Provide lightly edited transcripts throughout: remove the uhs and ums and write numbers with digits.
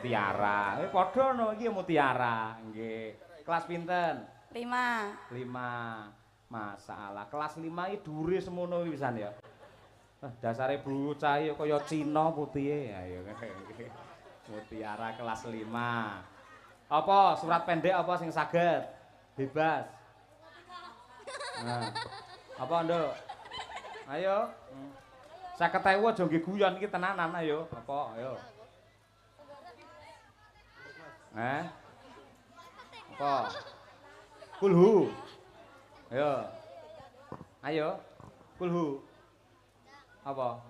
mutiara. Padha no iki mutiara. Nggih. Kelas pinten? 5. 5. Masalah. Kelas 5 iki dhuwure semono pisan ya. Dasare bocah ya kaya Cina putihe. Ayo. Mutiara kelas 5. Apa surat pendek apa sing saged? Bebas. Nah. Apa, Nduk? Ayo. 50.000 aja nggih guyon iki tenanan ayo. Apa? Ayo. Apa? Kulhu. Ayo. Ayo. Kulhu. Apa?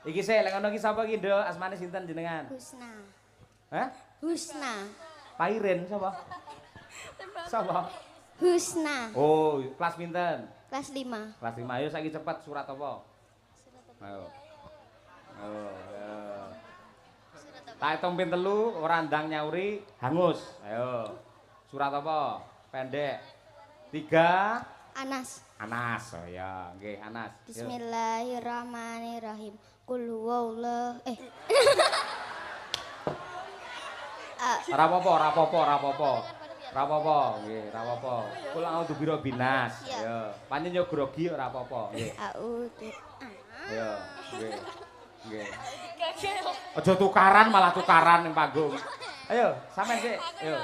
Iki sik lek ngono iki sapa iki, Nduk? Asmane sinten jenengan? Husna. Hah? Husna. Pairin sapa? Sapa? Husna. Oh, kelas pinten? Kelas 5. Kelas 5. Ayo saiki cepet surat apa? Ayo. Oh, ya. Tak hitung pin 3 ora ndang nyauri hangus. Ayo. Surat apa? Pendek. 3 Anas. Anas. Oh ya, nggih Anas. Bismillahirrahmanirrahim. Qul huwallahu Ora apa-apa, ora apa-apa, ora apa-apa. Ora apa-apa, nggih, ora apa-apa. Kul a'udzu birobinas. Ya. Pancen yo grogi ora apa-apa, nggih. A'udzu. Ya, nggih. Nggih. Aja tukaran malah tukaran ning panggung. Ayo, sampean sik. Ayo.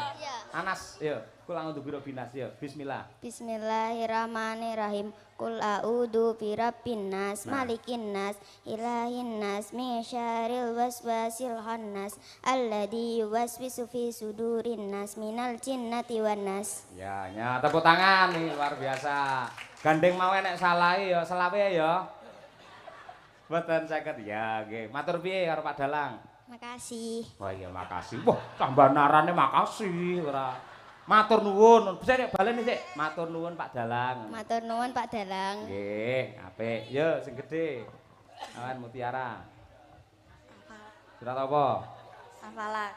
Anas, ayo. Kul a'udzu birobinas, ya. Bismillah. Bismillahirrahmanirrahim. Qul a'udzu birabbin nas, malikin nas, ilahin nas, min syarril waswasil khannas, alladzi yuwaswisu fi sudurin nas minal jinnati wan nas. Ya, tepuk tangan nih luar biasa. Gandeng mau enek salahe ya, selawe ya. Mboten saged ya, nggih. Matur piye karo Pak Dalang? Makasih. Wah iya makasih. Wah, tambah narane makasih ora. Matur nuwun. Bisa nek baleni sik. Matur nuwun Pak Dalang. Matur nuwun Pak Dalang. Nggih, apik. Yo sing gedhe. Awan mutiara. Surat apa? Al-Falaq.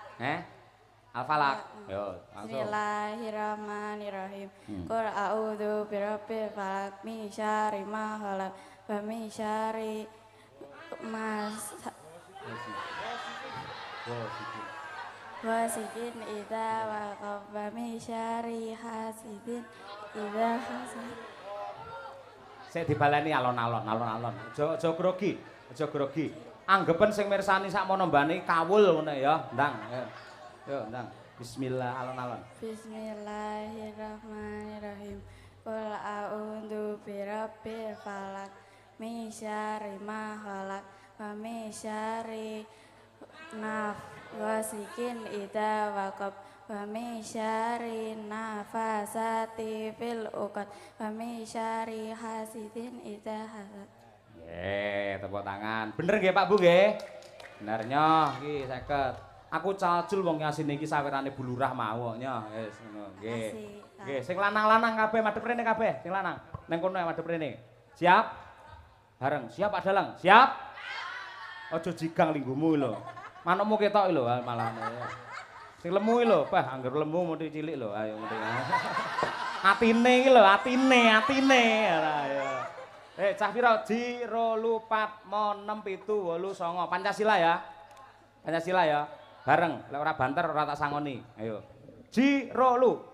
Al-Falaq. Yo, langsung. Bismillahirrahmanirrahim. Qul a'udzu birabbil falaq min syarri ma khalaq wa min syarri wasikin idza waqab wa min syarri hasidin idza hasad. Sik dibaleni alon-alon. Aja grogi, Anggepen sing mirsani sakmono mbane kawul ngono ya, ndang. Yo, ndang. Bismillah alon-alon. Bismillahirrahmanirrahim. Qul a'udzu birabbil falaq min syarri ma khalaq wa min syarri wasikin idza waqab wa min syarri nafasati fil uqad wa min syarri hasidin idza hasad. Nggih, tepuk tangan. Bener nggih Pak Bu nggih? Bener nyoh iki 50. Aku cajul wong ngasine iki sawirane bulurah mau nyoh. Wis ngono. Nggih. Nggih, sing lanang-lanang kabeh madhep rene kabeh, sing lanang. Nang kono madhep rene. Siap? Bareng. Siap Pak Dalang? Siap? Aja jigang linggumu lho. Manukmu ketok lho malah. Sing lemu lho, Bah, angger lemu mesti cilik lho. Ayo mesti. Atine iki lho, atine. Ayo. Cah pira? 0 4 6 7 8 9. Pancasila ya. Pancasila ya. Bareng, lek ora banter ora tak sangoni. Ayo. 0 lu.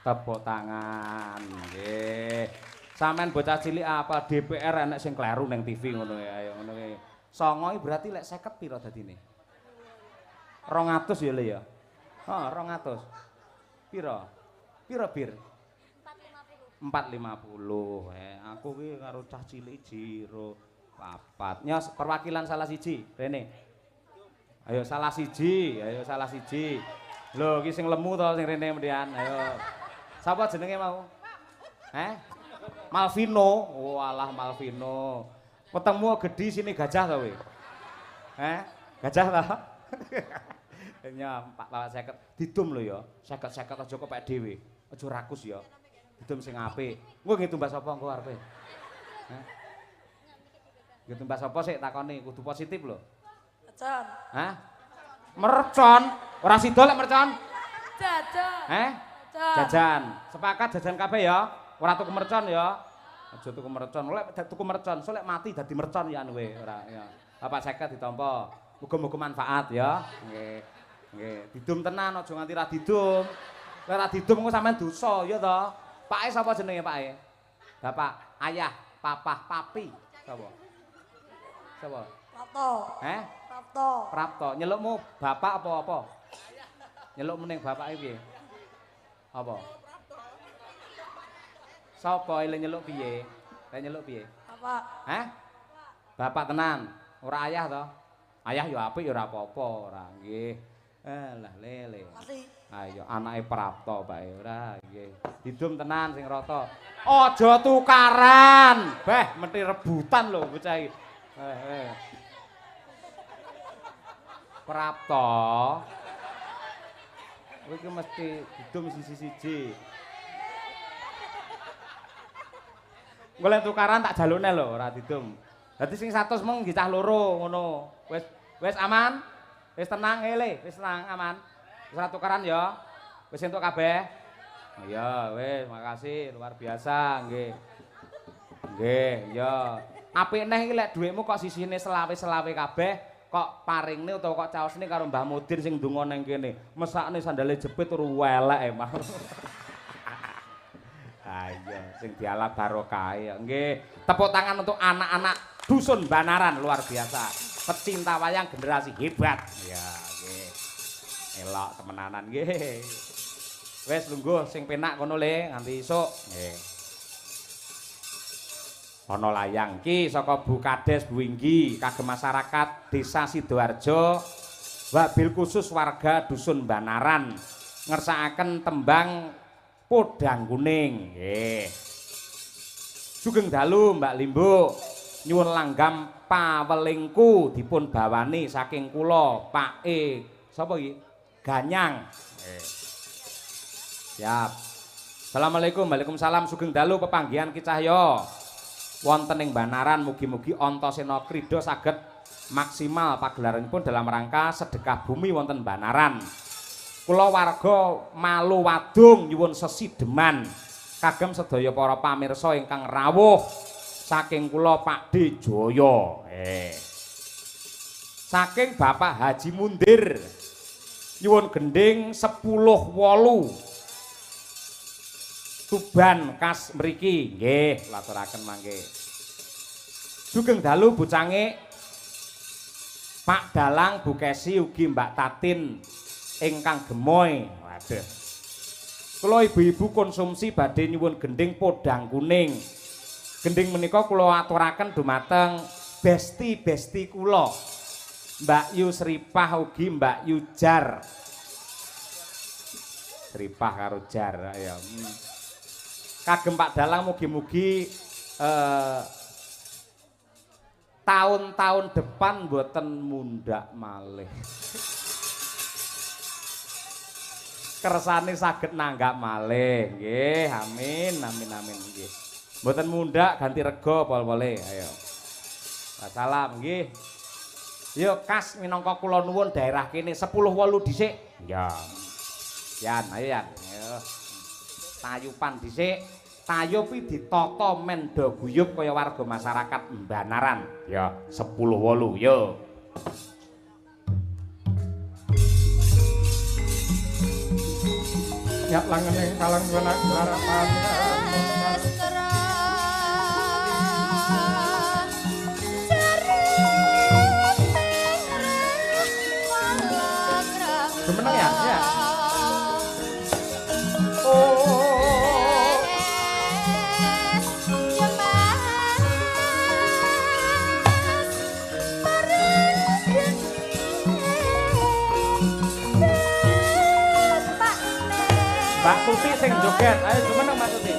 Tepuk tangan. Nggih. Sampeyan bocah cilik apa DPR enek sing kleru ning TV ngono ya. Ayo ngono iki. 9 iki berarti lek 50 pira dadine? 200 ya le ya. Heeh, 200. Pira? Pira bir? 450. Aku ki karo cah cilik jiro 4. Nyos perwakilan salah siji, rene. Ayo salah siji. Lho iki sing lemu to sing rene mendhian. Ayo. Sapa jenenge mau? Malvino. Walah Malvino. Petengmu gedhi sini gajah to kowe? Gajah ta? Nya 450 didum lho ya. 50-50 aja kepek dhewe. Aja rakus ya. Didum sing apik. Engko nggih tumbas sapa engko arepe? Nggih tumbas apa sik takoni, kudu positif lho. Mercon. Hah? Mercon? Ora sida lek mercon? Jajan. Jajan. Sepakat jajan kabeh ya. Ora tuku mercon ya. Aja tuku mercon. Lek tuku mercon, so lek mati dadi mercon ya kowe ora ya. Bapak 50 ditampa. Muga-muga manfaat ya. Nggih. Nggih, didum tenan aja nganti ra didum. Lek ra didum engko sampean dosa ya to. Pake sapa jenenge pake? Bapak, ayah, papa, papi. Sapa? Sapa? Prapto. Prapto. Prapto. Nyelukmu bapak apa-apa? Nyelukmu ning bapake piye? Apa? Sapa ile nyeluk piye? Lah nyeluk piye? Bapak. Bapak tenan, ora ayah to? Ayah ya apik ya ora apa-apa, ora nggih. Lah lele. Ayo anake Prapto bae ora nggih. Didum tenan sing rata. Aja tukaran. Beh, mesti rebutan lho bocah iki. Prapto. Kowe iki mesti didum siji-siji. Golek tukaran tak jalune lho, ora didum. Dadi sing 100 mung nggih cah loro ngono. Wis aman? Wis tenang wis tenang aman. Wis ora tukaran ya. Wis entuk kabeh. Iya, wis makasih luar biasa nggih. Nggih, ya. Apik neh iki lek dhuwitmu kok sisine selawe-selawe kabeh kok paringne utawa kok caosne karo Mbah Mudin sing ndonga ning kene. Mesakne sandale jepit turu welek mah. Ayo sing dialap barokah ya. Nggih, tepuk tangan untuk anak-anak dusun Banaran luar biasa. Pecinta wayang generasi hebat. Ya, nggih. Elok temenanan nggih. Wis lungguh sing penak kono le nganti esuk. Nggih. Ana layang ki saka Bu Kades Bu Inggi kagem masyarakat Desa Sidoarjo wabil khusus warga dusun Banaran ngersakaken tembang Podang Kuning. Nggih. Sugeng dalu Mbak Limbo nyuwun langgam pawelingku dipun bawani saking kula Pak E sapa iki Ganyang. Siap. Assalamualaikum. Waalaikumsalam. Sugeng dalu pepanggihan Ki Cahya wonten ing Banaran mugi-mugi Antasena Krida saged maksimal pagelaranipun dalam rangka sedekah bumi wonten Banaran. Kula warga Malu Wadung nyuwun sesideman kagem sedaya para pamirsa ingkang rawuh saking kula Pak D Jaya. Saking Bapak Haji Mundir nyuwun gending 10.8 Tuban kas mriki nggih laturaken mangke. Sugeng dalu bucange Pak Dalang Bu Kesi ugi Mbak Tatin ingkang gemoy. Waduh. Kula ibu-ibu konsumsi badhe nyuwun gending Podang Kuning. Gending menika kula aturaken dumateng besti-besti kula. Mbak Yu Sripah ugi Mbak Yu Jar. Sripah karo Jar ya. Kagem Pak Dalang mugi-mugi tahun-tahun depan mboten mundak malih. Kersane saged nanggak malih nggih. Amin amin amin nggih. Mboten mundak ganti rega pol-pole. Ayo. Wassalam nggih. Yo kas minangka kula nuwun daerah kene 10.8 dhisik. Ya. Yan ayo yan. Ayo. Tayupan dhisik. Tayupi ditata mendo guyub kaya warga masyarakat Banaran. Ya 10.8 yo. Nyak langen ing kalang benak harapan. Bener ya? Ya. Mbak Tuti sing joget, ayo jumeneng Mbak Tuti.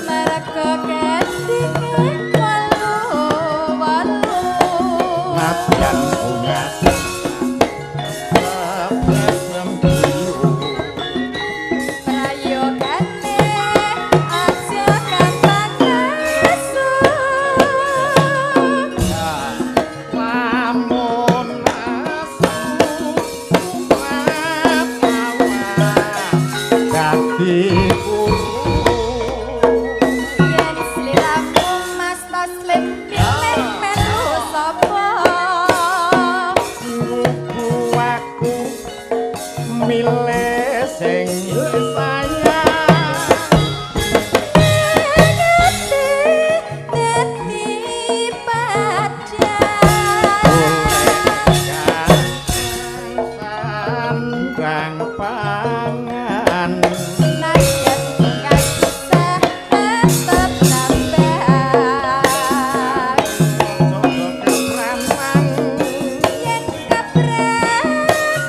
Mergo kendinge walu-walu Nadyan ungas prayogane aja gampang resu lamun asu dadi yen sliramu mas taslim pilih melu sapa Ruku aku milih sing sayang dadi padha sandang pangan Najan kakisah tetep nambah coba ketraman Yen kapranan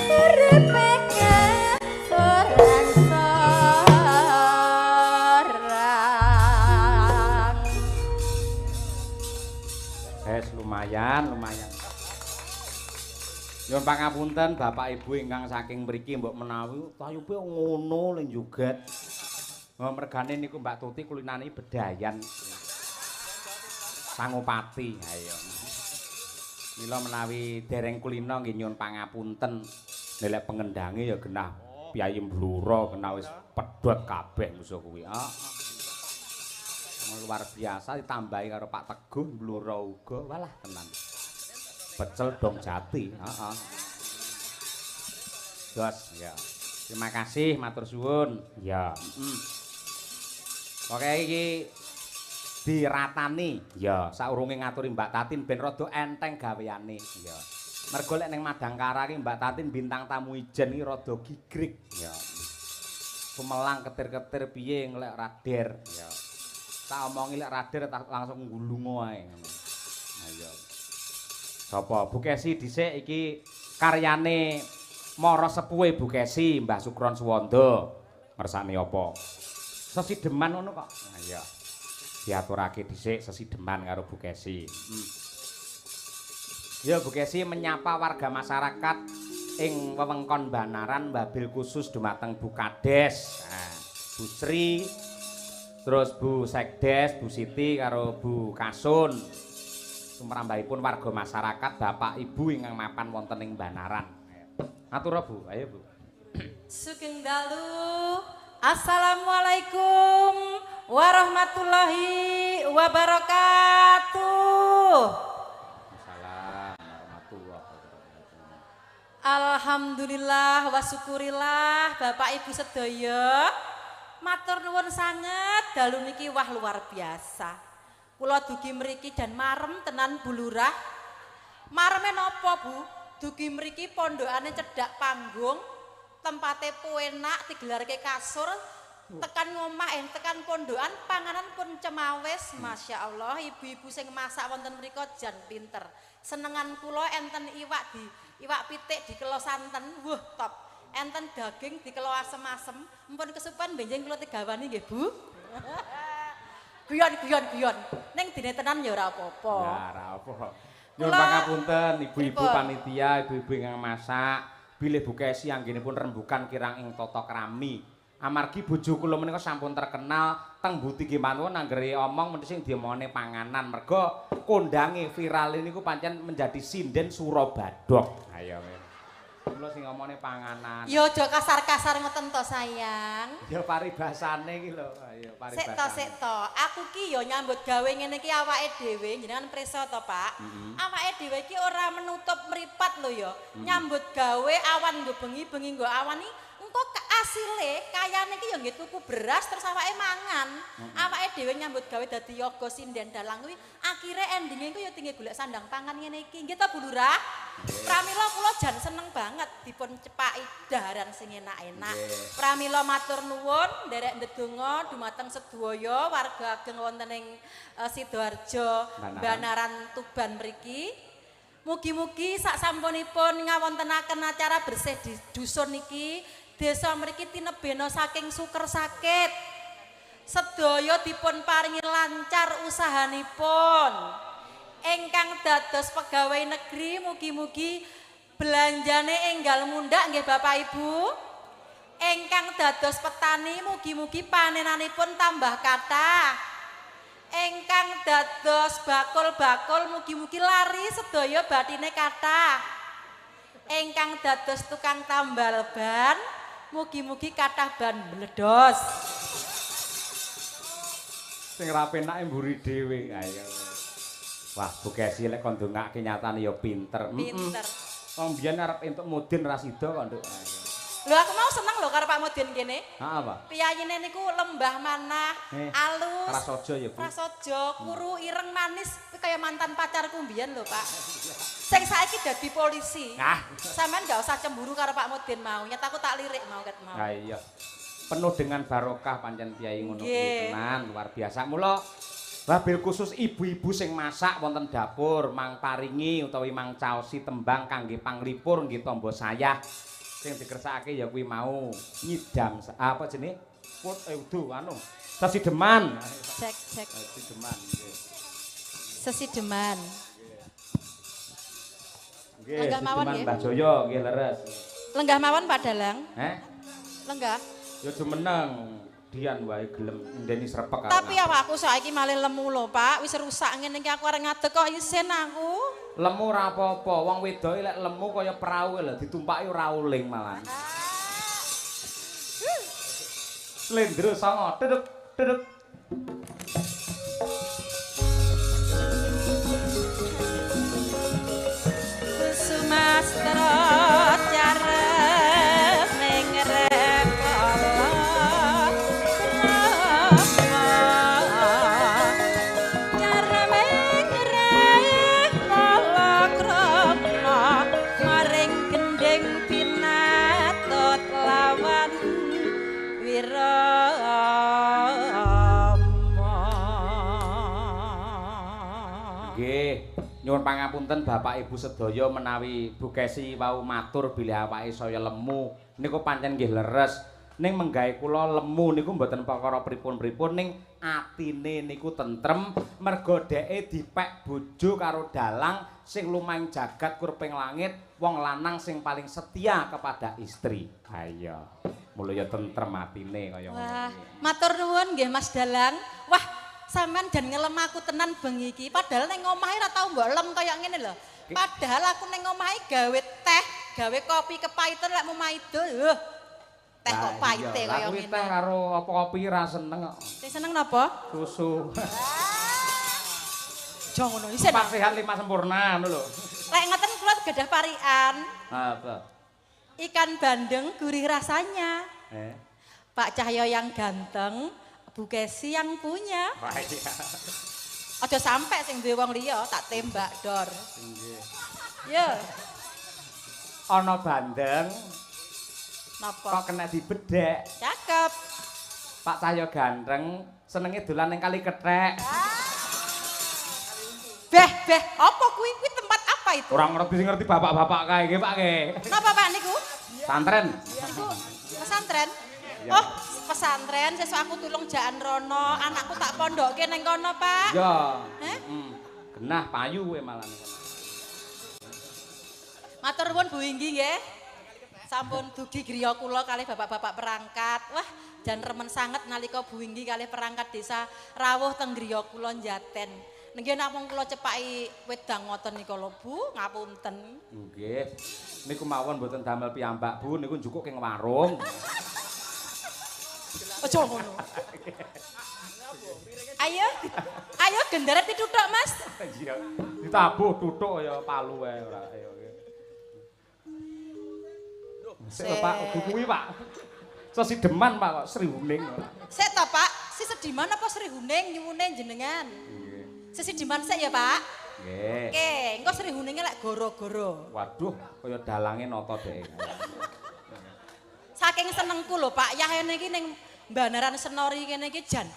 uripe sorang-sorang Lumayan. Nyuwun pangapunten Bapak Ibu ingkang saking mriki mbok menawi tayupe ngono len juget. Mergane niku Mbak Tuti kulinani bedayan. Sangupati. Ayo. Mila menawi dereng kulina nggih nyuwun pangapunten. Nelek pengendange ya genah Piyayi Bluro kena wis pedhot kabeh musuh kuwi. Luar biasa ditambahi karo Pak Teguh Bluro uga. Walah tenan. Pecel dong jati, heeh. Jos, ya. Terima kasih matur suwun. Ya, Oke iki diratani. Ya, saurunge ngaturi Mbak Tatin ben rada enteng gaweane. Ya. Mergo lek ning Madangkara iki Mbak Tatin bintang tamu ijen iki rada gigrik. Ya. Sumelang ketir-ketir piye nglek rader. Ya. Tak omongi lek rader tak langsung nggulungo ae. Nah, ya. Sapa? Bu Kesi dhisik iki karyane Mara Sepuhe Bu Kesi, Mbah Sukron Suwanda. Ngersani apa? Sesideman ngono kok. Nah iya. Diaturake dhisik sesideman karo Bu Kesi. Ya Bu Kesi menyapa warga masyarakat ing wewengkon Banaran wabil khusus dumateng Bu Kades. Nah, Bu Sri, terus Bu Sekdes, Bu Siti karo Bu Kasun. Sumrambahipun warga masyarakat Bapak Ibu ingkang mapan wonten ing Banaran. Atur Bu, ayo Bu. Sugeng dalu. Assalamualaikum warahmatullahi wabarakatuh. Assalamualaikum warahmatullahi wabarakatuh. Alhamdulillah wa syukurillah Bapak Ibu sedaya. Matur nuwun sanget dalu niki wah luar biasa. Kula dugi mriki dan marem tenan Bu Lurah. Mareme napa Bu? Dugi mriki pondokane cedhak panggung, tempate penak digelarke kasur, tekan ngomah tekan pondokan panganan pun cemawis. Masya Allah, ibu-ibu sing masak wonten mriko jan pinter. Senengan kula enten iwak pitik dikelo santen, wuh top. Enten daging dikelo asem-asem, mpun kesupen benjing kula digawani nggih Bu. Guyon. Ning dine tenan ya ora apa-apa. Ya ora apa. Nyuwun pangapunten ibu-ibu panitia, ibu-ibu ingkang masak, bilih Bu Kesi anggenipun rembukan kirang ing tata krami. Amargi bojo kula menika sampun terkenal teng Buti nggih mawon anggere omong mesti sing diomongane panganan. Mergo kondange viral niku pancen menjadi sinden Surabadok. Ayo. Kula sing ngomongane panganan. Ya aja kasar-kasar ngoten to sayang. Ya paribasane iki lho. Ayo paribasane. Sik to. Aku ki ya nyambut gawe ngene iki awake dhewe, jenengan prisa to, Pak. Awake dhewe iki ora menutup mripat lho ya. Nyambut gawe awan nggo bengi-bengi nggo awan iki engko asile kayane iki ya nggih tuku beras terus awake mangan. Awake dhewe nyambut gawe dadi yoga sinden dalang kuwi akhire endinge iku ya tinggal golek sandang pangan ngene iki. Nggih to Bu Lurah? Pramila kula jan seneng banget dipun cepaki daharan sing enak-enak. Pramila matur nuwun nderek ndedonga dumateng sedaya warga ageng wonten ing Sidoarjo, Banaran Tuban mriki. Mugi-mugi sak sampunipun ngawontenaken acara bersih di dusun niki desa mriki tinebena saking suker sakit. Sedaya dipun paringi lancar usahanipun. Ingkang dados pegawai negeri mugi-mugi belanjane enggal mundhak nggih Bapak Ibu. Ingkang dados petani mugi-mugi panenanipun tambah kathah. Ingkang dados bakul-bakul mugi-mugi lari sedaya bathine kathah. Ingkang dados tukang tambal ban mugi-mugi kathah ban bledos. Sing ra penake mburi dhewe ayo. Wah, Bu Kesi lek kon ndongake nyatane ya pinter. Pinter. Wong biyen arep entuk mudin ra sida kok, Nduk. Lho aku mau seneng lho karo Pak Mudin kene. Heeh, Pak. Piyayine niku lembah manah, alus. Prasaja ya, Bu. Prasaja, kuru ireng manis kaya mantan pacarku mbiyen lho, Pak. Sing saiki dadi polisi. Ah. Sampeyan gak usah cemburu karo Pak Mudin mau. Nyat aku tak lirik mau ket mau. Ha iya. Penuh dengan barokah pancen Kyai ngono kuwi tenan, luar biasa. Mula wabil khusus ibu-ibu sing masak wonten dapur, Mang Paringi utawi Mang Caosi tembang kangge panglipur nggih tamba sayah. Sing dikersakake ya kuwi mau nyidam apa jenenge? Udu anu. Sesideman. Cek. Sesideman nggih. Sesideman. Nggih, Lenggah mawon Sesideman nggih. Mbah Joyo nggih leres. Lenggah mawon Pak Dalang. Lenggah. Ya jumeneng dian wae gelem ndeni srepek karo. Tapi awakku saiki malih lemu lho, Pak. Wis rusak ngene iki aku arep ngadeg kok isin aku. Lemu ora apa-apa, wong wedoke lek lemu kaya perahu lho, ditumpaki ora uling malah. Slendro songo, deduk, deduk. Sumastro carep ning rekala. Nyuwun pangapunten Bapak Ibu sedaya menawi Bu Kesi wau matur bilih awake saya lemu niku pancen nggih leres ning menggawe kula lemu niku mboten perkara pripun-pripun ning atine niku tentrem merga dheke dipek bojo karo dalang sing lumaing jagat kurping langit wong lanang sing paling setia kepada istri. Ayo mula ya tentrem atine kaya ngono. Wah, matur nuwun nggih Mas Dalang. Wah, sampean jan ngelem aku tenan bengi iki. Padahal ning omahe ora tau mbok lem kaya ngene lho. Padahal aku ning omahe gawe teh, gawe kopi kepahitan lek mau maido. Teh kok pahite kaya ngene. Teh karo apa kopi ra seneng kok. Sing seneng napa? Susu. Jo ngono isin. Pak sehat 5 sempurna ngono lho. Lek ngeten kula gadah parikan. Apa? Ikan bandeng gurih rasanya. Pak Cahyo yang ganteng, Bu Kesi yang punya. Wah iya. Aja sampe sing duwe wong liya tak tembak dor. Nggih. Yo. Ana bandeng Napa? kok kena dibedhek. Cakep. Pak Cahyo ganteng senenge dolan ning kali kethek. Beh, apa kuwi? Kuwi tempat apa itu? Ora ngerti bapak-bapak kae nggih Pak nggih. Napa Pak niku? Santren. Niku pesantren. Oh, pesantren sesuk aku tulung jaan rono, anakku tak pondokke ning kono, Pak. Ya. Genah payu kowe malah. Matur nuwun Bu Inggi nggih. Sampun dugi griya kula kalih bapak-bapak perangkat. Wah, jan remen sanget nalika Bu Inggi kalih perangkat desa rawuh teng griya kula Njaten. Nggih namung kula cepaki wedang ngoten nika lho Bu, ngapunten. Nggih. Niku mawon mboten damel piyambak Bu, niku njukuk ing warung. Aja ngono. Ayo genderet dituthuk Mas. Iya. Ditabuh tuthuk ya palu wae ora ayo. Sik Pak, kuwi Pak. Sesideman Pak kok Srihuning. Sik to Pak, Sisideman apa Srihuning nyuwune jenengan? Sisideman sik ya Pak. Nggih. Oke, engko Srihuninge lek goro-goro. Waduh, kaya dalange nata dhek. Saking senengku lho Pak, Yahene iki ning Bandaran Senori kene iki jan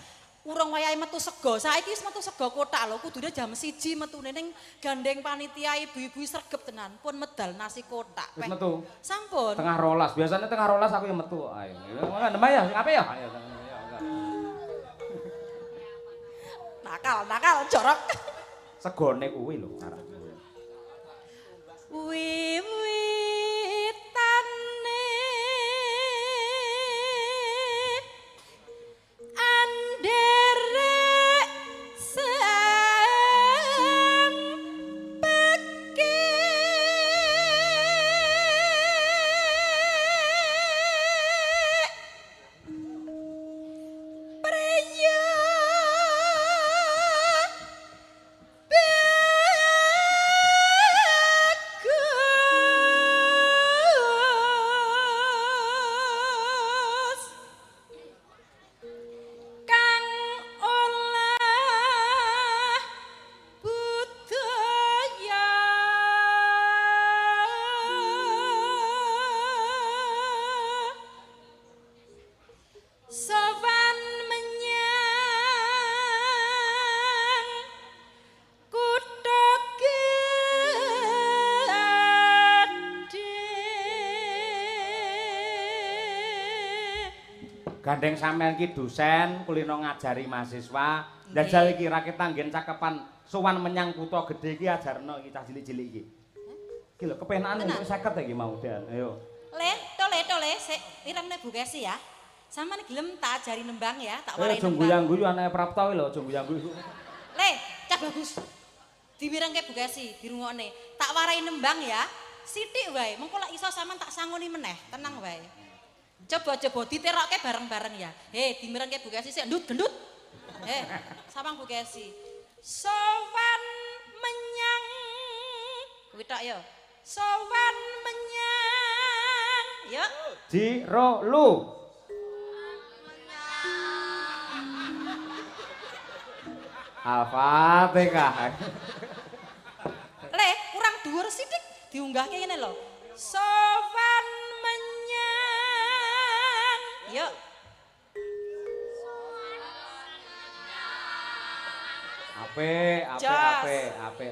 urung wayahe metu sego. Saiki wis metu sego kotak lho, kudune jam 1 metune ning gandeng panitia ibu-ibu sregep tenan. Pun medal nasi kotak. Wis metu. Sampun. Tengah rolas, biasanya tengah rolas aku yang metu. Ayo, nembah ya, sing apik ya? Ayo. Nakal, jorok. Segone kuwi lho arek. Wiwitane anderek sang pekik preyo bagus kang olah budaya sowan menyang kutha gedhe. Gandeng sampean ki dosen kulino ngajari mahasiswa. Njajal iki rakyat tanggen cakepan sowan menyang kutha gedhe iki ajarno iki cah cilik-cilik iki. Iki lho kepenakan untuk 50 iki mau Dan. Ayo. Tole, sik iremne Bu Kesi ya. Sampeyan gelem tak ajari nembang ya, tak Ayo warai aja nembang. guyang-guyu anake Prapta iki lho, aja guyang-guyu. Le, cah bagus. Dimirengke Bu Kesi, dirungokne. Tak warai nembang ya. Sithik wae, mengko lek iso sampean tak sangoni meneh, tenang wae. Coba diterokke bareng-bareng ya. Dimirengke Bu Kesi sik gendut. Samang Bu Kesi. Sowan menyang kuwi tok ya. Sowan menyang. Ya. Jiro lu. Al-Fatihah. Le, kurang dhuwur sithik diunggahke ngene lho. Sowan menyang. Yuk. Apik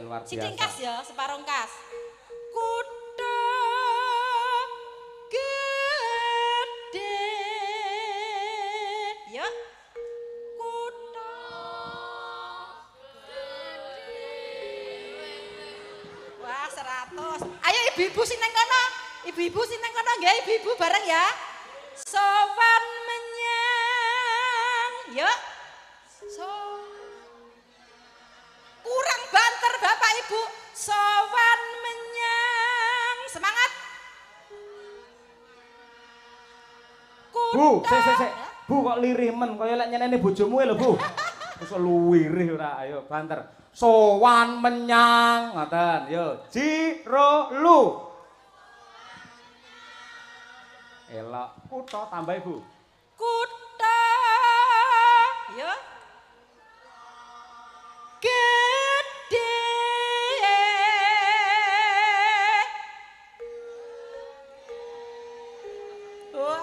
luar biasa. Sithik kas ya, separuh kas. Kutha gedhe. Yuk. Kutha Wah, 100. Ayo ibu-ibu sing nang kono. Ibu-ibu sing nang kono nggih, ibu-ibu bareng ya. Sowan menyang. Yuk. Kurang banter Bapak Ibu. Sowan menyang. Semangat. Bu, sik. Bu kok lirih men kaya lek nyeneni bojomu lho, Bu. Wis luwirih ora, ayo banter. Sowan menyang, ngoten. Yo, Jiro lu. Elok, kutha tambah Bu. Kutha. Yo. Gedhe.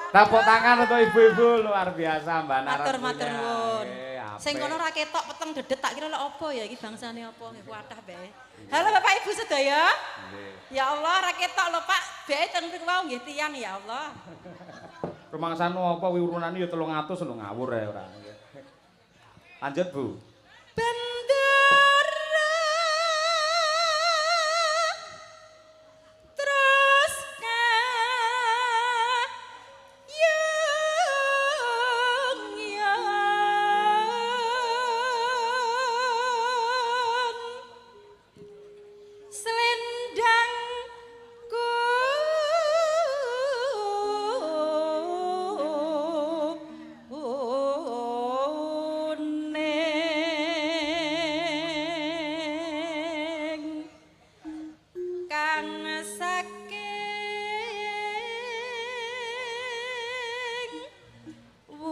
Tepuk tangan untuk ibu-ibu luar biasa Mbak Nara. Matur nuwun. Sing kono ra ketok peteng dedet tak kira lek apa ya iki bangsane apa nggih kuatah bae. Halo Bapak Ibu sedaya. Ya Allah ra ketok lho Pak. Bae teng mriku wau nggih tiyang ya Allah. Rumangsane apa wiwurunane ya 300 lho ngawur ae ora. Lanjut Bu. Bendera terus selendangku kuning kang saking wukir.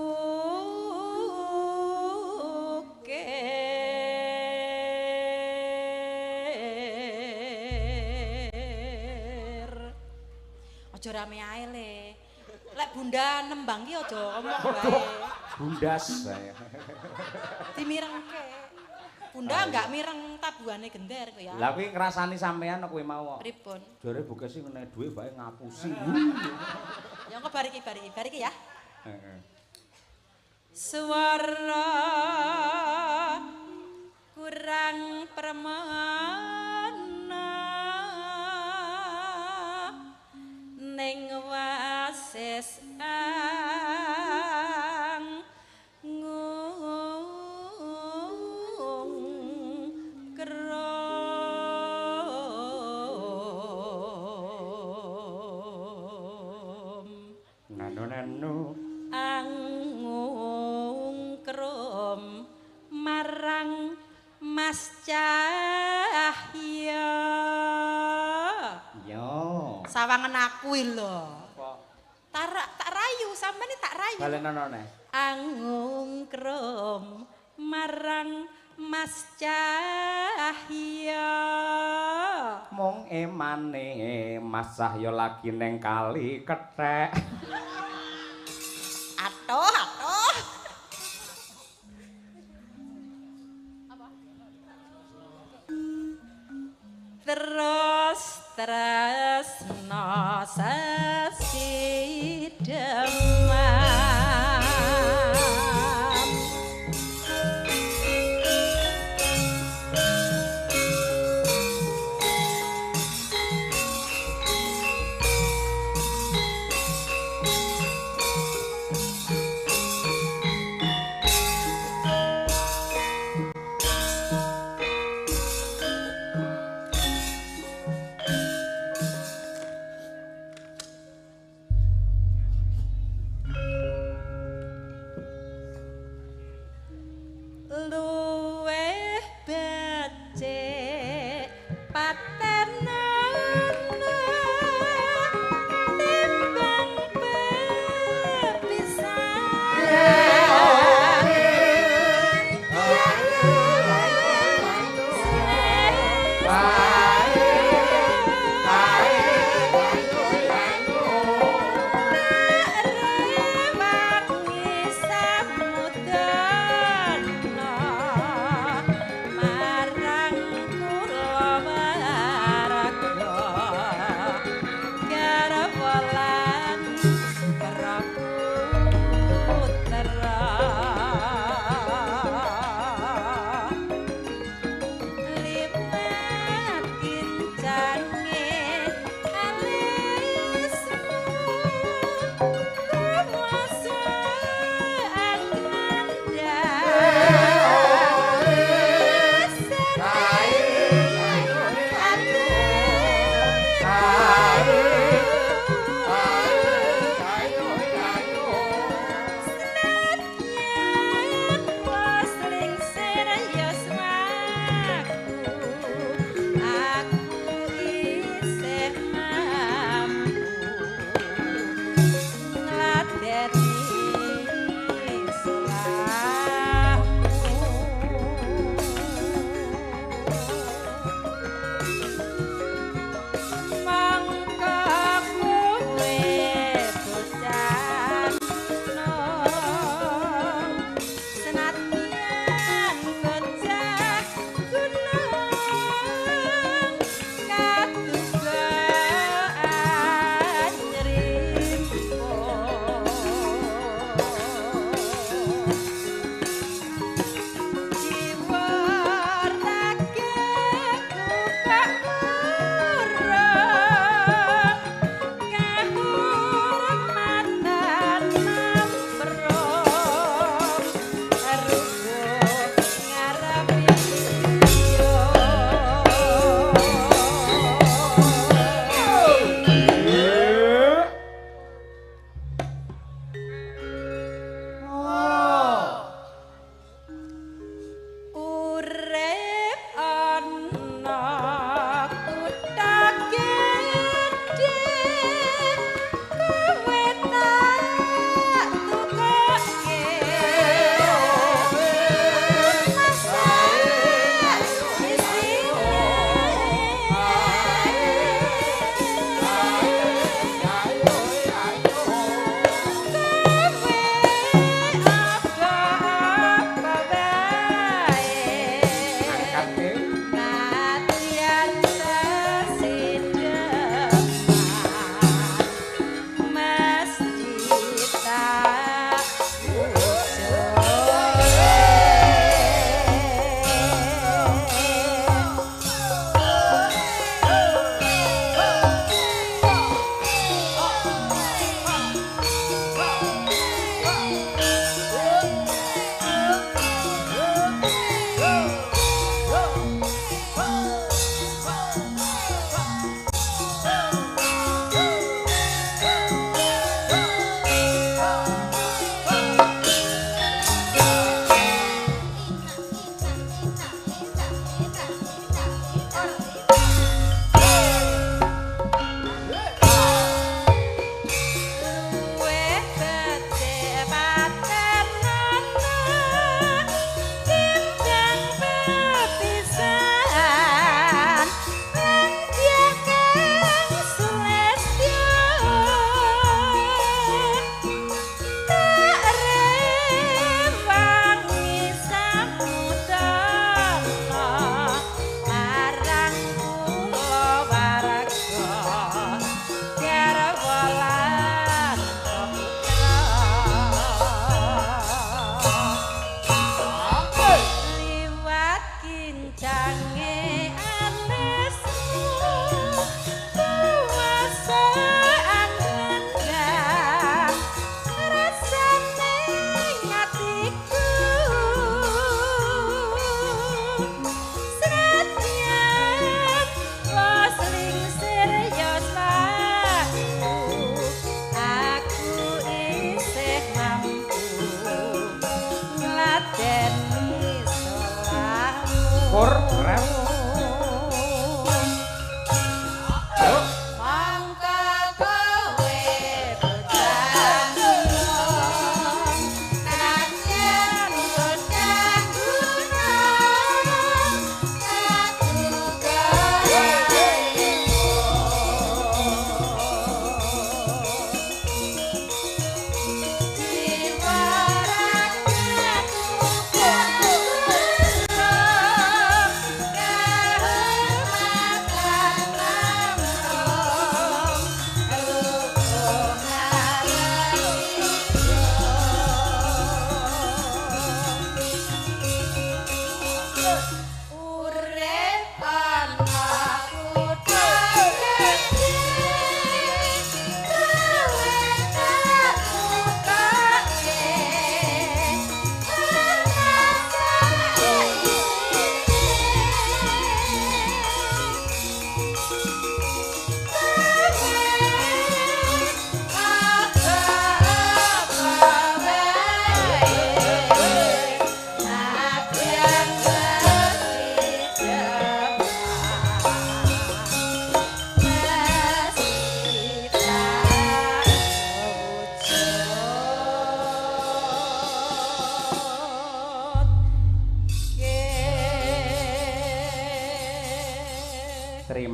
Aja rame ae le. Lek Lek Bunda nembang ki aja omong wae. Bundas saya. Dimirengke. Bunda enggak mireng tabuhane gender kok ya. Lah kuwi ngrasani sampean kuwi mau. Pripun? Jare bukesi ngene duwe bae ngapusi. Ya engko bariki ya. Heeh. Swara kurang permana ning wasis Nanu angung krom marang Mas Cahya. yo. Sawangen aku lho. Kok Tak rayu, sampeyan tak rayu. balenono neh. Angung krom marang Mas Cahya. Mung emane Mas Cahya lagi neng kali kethek. Atoh. Terus tresno sesidemam.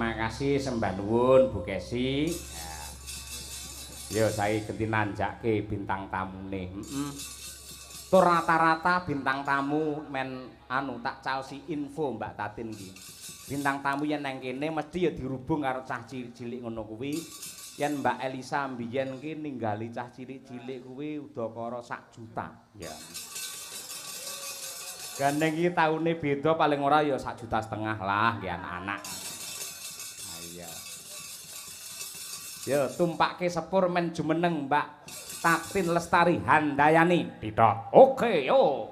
terima kasih sembah nuwun Bu Kesi. Yo saya ganti nanjake bintang tamune. Tur rata-rata bintang tamu men anu tak caosi info Mbak Tatin iki. Bintang tamu yen nang kene mesti ya dirubung karo cah cilik ngono kuwi. Yen Mbak Elisa mbiyen ki ninggali cah cilik-cilik kuwi udakara 1 juta. Ya. Gandeng iki taune beda paling ora ya 1,5 juta lah nggih anak-anak. Iya. Ya tumpake sepur men jumeneng Mbak Tatin Lestari Handayani. Tidak. Oke, yo.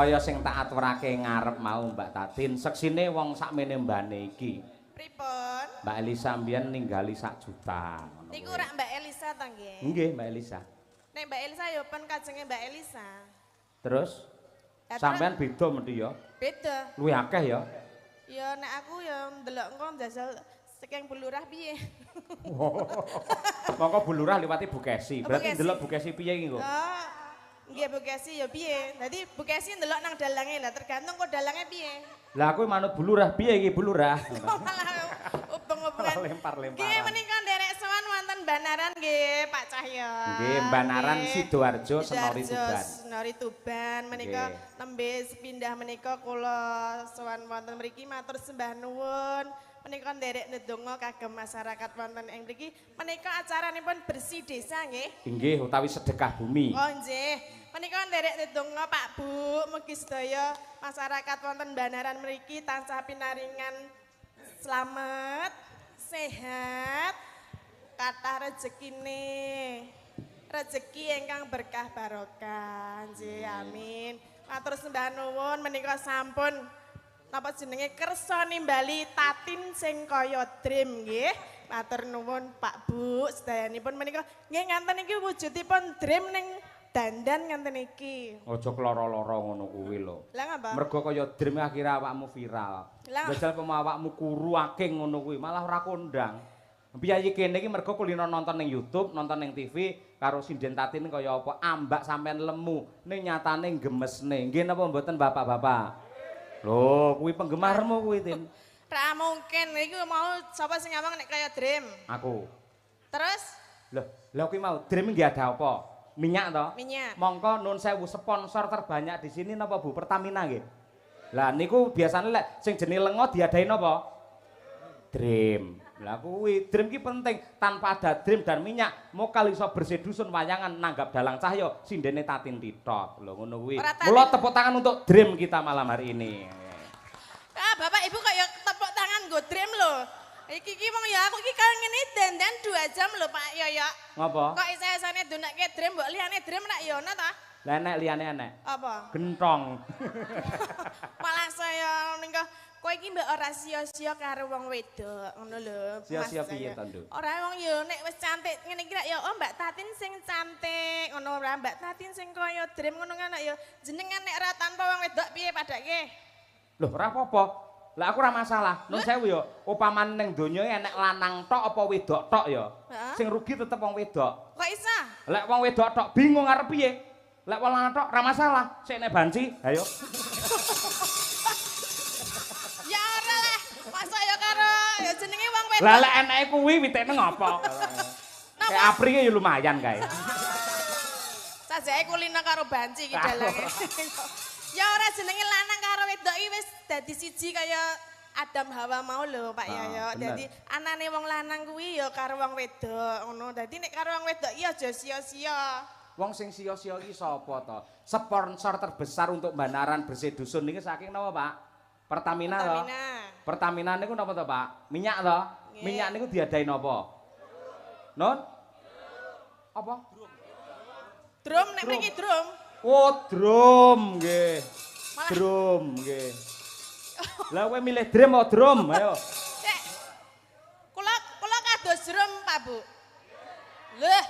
Kaya sing tak aturake ngarep mau Mbak Tatin, seksine wong sakmene mbane iki. Pripun? Mbak Elisa mbiyen ninggali 1 juta. Niku rak Mbak Elisa ta nggih? Nggih, Mbak Elisa. Nek Mbak Elisa ya pen kajenge Mbak Elisa. Terus sampean beda mesti ya? Beda. Luwih akeh ya? Ya nek aku ya ndelok engko jajal saking bulurah piye. Mongko bulurah liwati Bu Kesi. Berarti Kesi. ndelok Bu Kesi piye iki kok? Oh, nggih Bu Kesi ya piye. Dadi Bu Kesi ndelok nang dalange lah tergantung kok dalange piye. Lah aku manut bulurah piye iki bulurah? Malah ubeng-ubengan. Lempar-lemparan. Nggih menika nderek sowan wonten Banaran nggih Pak Cahyo. Nggih, Banaran Sidoarjo Senori Sidoarjo, Tuban. Senori Tuban menika Nggih. nembe sepindah menika kula sowan wonten mriki matur sembah nuwun. Menika nderek ndedonga kagem masyarakat wonten ing mriki. Menika acaranipun bersih desa nggih. Inggih utawi sedekah bumi. Oh nggih. Menika nderek ndedonga Pak Bu, mugi sedaya masyarakat wonten Banaran mriki tansah pinaringan slamet, sehat, kathah rezekine. Rezeki ingkang berkah barokah. Nggih, amin. Matur sembah nuwun menika sampun napa jenenge kersa nimbali Tatin sing kaya dream nggih. Matur nuwun Pak Bu, sedayanipun menika nggih nganten iki wujudipun dream ning dandan nganten iki. Aja kloro-loro ngono kuwi lho. Lah ngapa? Mergo kaya dream akhirnya awakmu viral. Lah. Jajal awakmu kuru aking ngono kuwi, malah ora kondang. Biayi kene iki mergo kulino nonton ning YouTube, nonton ning TV karo sinden Tatin kaya apa ambak sampean lemu, ning nyatane gemesne. Nggih napa mboten Bapak-bapak? Lho, kuwi penggemarmu kuwi, Tin. Ra mungkin iki mau sapa sing ngomong nek kaya dream. Aku. Terus Lho kuwi mau dream nggih ada apa? Minyak toh? minyak. Mongko nun sewu sponsor terbanyak di sini napa Bu? Pertamina nggih. Lah niku biasane lek sing jenenge lenga diadain napa? Dream. Lah kuwi dream ki penting. Tanpa ada dream dan minyak, mokal iso bersih dusun wayangan nanggap dalang cahyo sindene Tatin titok. Lho ngono kuwi. Mula tepuk tangan untuk dream kita malam hari ini. Ah, Bapak Ibu kaya tepuk tangan nggo dream lho. Iki wong ya aku iki kangen dandan 2 jam lho Pak Yoyo. Ngapa? Kok isih-isane dunake dream mbok liyane dream rak yo ana ta? Lah nek liyane enek. Apa? Gentong. Malah saya nika kowe iki mbok ora sia-sia karo wong wedok ngono lho. Sia-sia Mas piye saya. to, Nduk? Ora wong yo nek wis cantik ngene iki rak yo oh Mbak Tatin sing cantik ngono ora Mbak Tatin sing kaya dream ngono kan yo jenengan nek ora tanpa wong wedok piye padake? Loh ora apa-apa. Lah aku ora masalah. Nun sewu ya, upaman ning donya enek lanang tok apa wedok tok ya. Sing rugi tetep wong wedok. Kok iso? Lek wong wedok tok bingung arep piye? Lek wong lanang tok ora masalah. Sik nek banci, ayo. Ya ora lah. Masa ya karo ya jenenge wong wedok. Lah lek eneke kuwi witekne ngopo? Kayak aprike ya lumayan kae. Sajake kulino karo banci iki dalange. Ya ora jenenge lanang karo wedok iki wis dadi siji kaya Adam Hawa mau lho Pak Yoyo. Dadi anane wong lanang kuwi ya karo wong wedok ngono. Dadi nek karo wong wedok iya aja sia-sia. Wong sing sia-sia iki sapa to? Sponsor terbesar untuk Banaran Bersih Dusun niki saking napa, Pak? Pertamina to? Pertamina niku napa to, Pak? Minyak to? Minyak niku diadain napa? Non? Apa? Drum nek mriki drum. Oh, drum nggih. Drum nggih. Lah kowe milih drum apa drum? Ayo. Cek. Kula kados drum, Pak Bu. Leh,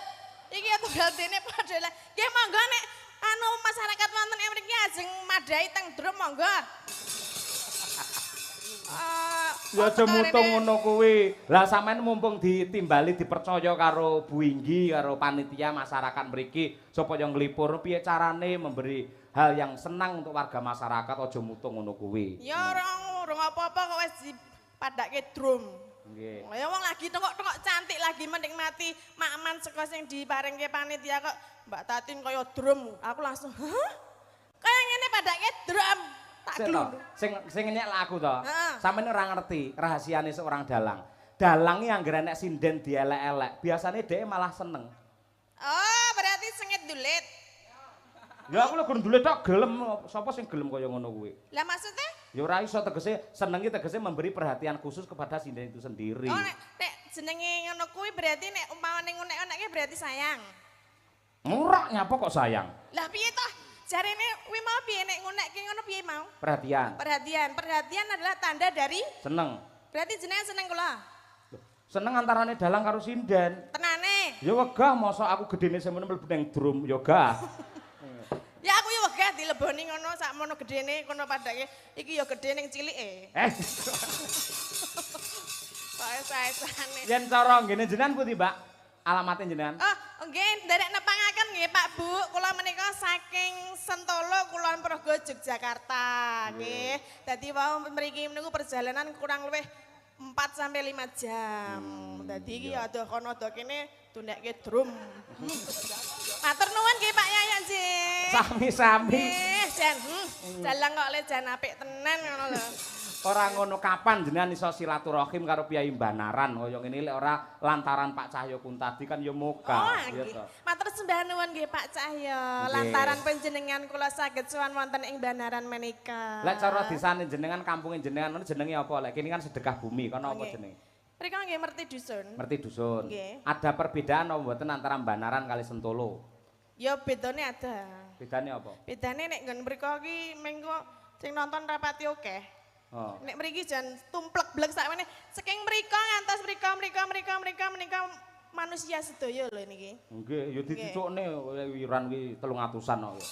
iki tunggal dene padha lah. Nggih monggo nek anu masyarakat wonten ing mriki ajeng madhahi teng drum monggo. Ya aja mutung ngono kuwi. Lah sampean mumpung ditimbali dipercaya karo Bu Inggi karo panitia masyarakat mriki supaya nglipur piye carane memberi hal yang senang untuk warga masyarakat aja mutung ngono kuwi. Ya ora apa-apa kok wis dipadhake drum. Nggih. Ya wong lagi tengok-tengok cantik lagi menikmati makman saka sing diparingke panitia kok Mbak Tatin kaya drum. Aku langsung, "Hah? Kaya ngene padhake drum." Tak glundu. Sing nyek aku to. Sampeyan ora ngerti rahasiane seorang dalang. Dalang iki anggere nek sinden dielek-elek, biasane dhek malah seneng. Oh, berarti sengit dulit. Ya aku lho gur ndulit tok gelem, sapa sing gelem kaya ngono kuwi? Lah maksudnya? Ya ora iso tegese senengi tegese memberi perhatian khusus kepada sinden itu sendiri. Oh, nek jenenge ngono kuwi berarti nek umpamane ngunek-uneke berarti sayang. Murah nyapa kok sayang? Lah piye toh? Jarene kuwi mau piye nek ngunekke ngono piye mau? Perhatian. Perhatian adalah tanda dari Seneng. berarti jenengan seneng kula. Seneng antarane dalang karo sinden. Tenane. Ya wegah mosok aku gedene semono mlebu ning drum ya gah. Ya aku ya wegah dileboni ngono sakmono gedene kono padake iki ya gedhe ning cilike. Sae-saesane. Yen cara ngene jenengan pundi, Mbak? Alamatnya jenengan? Oh, nggih, nderek nepangaken nggih Pak Bu. Kula menika saking Sentolo Kulon Progo Yogyakarta nggih. Dadi wau mriki niku perjalanan kurang luwih 4 sampai 5 jam. Dadi iki ada kono ada kene tundekke drum. Matur nuwun nggih Pak Yayak nggih. Sami-sami. Nggih, jan. Dalang kok le jan apik tenan ngono lho. Ora ngono kapan jenengan iso silaturahim karo Piyai Banaran kaya ngene lek ora lantaran Pak Cahyo Kuntadi kan ya moga. Oh, nggih. Matur sembah nuwun nggih Pak Cahyo. Lantaran panjenengan kula saged sowan wonten ing Banaran menika. Lek cara desane jenengan kampunge jenengan jenenge apa? Lek kene kan sedekah bumi kono apa jenenge? Mriko nggih merti dusun. Merti dusun. Nggih. Ada perbedaan apa mboten antara Banaran kali Sentolo? Ya bedane ada. Bedane apa? Bedane nek nggon mriko iki mengko sing nonton rapati akeh. Oh. Nek mriki jan tumplek blek sakmene saking mriko ngantos mriko manusia sedaya lho niki. Nggih, ya dicukne wiran kuwi 300-an kok.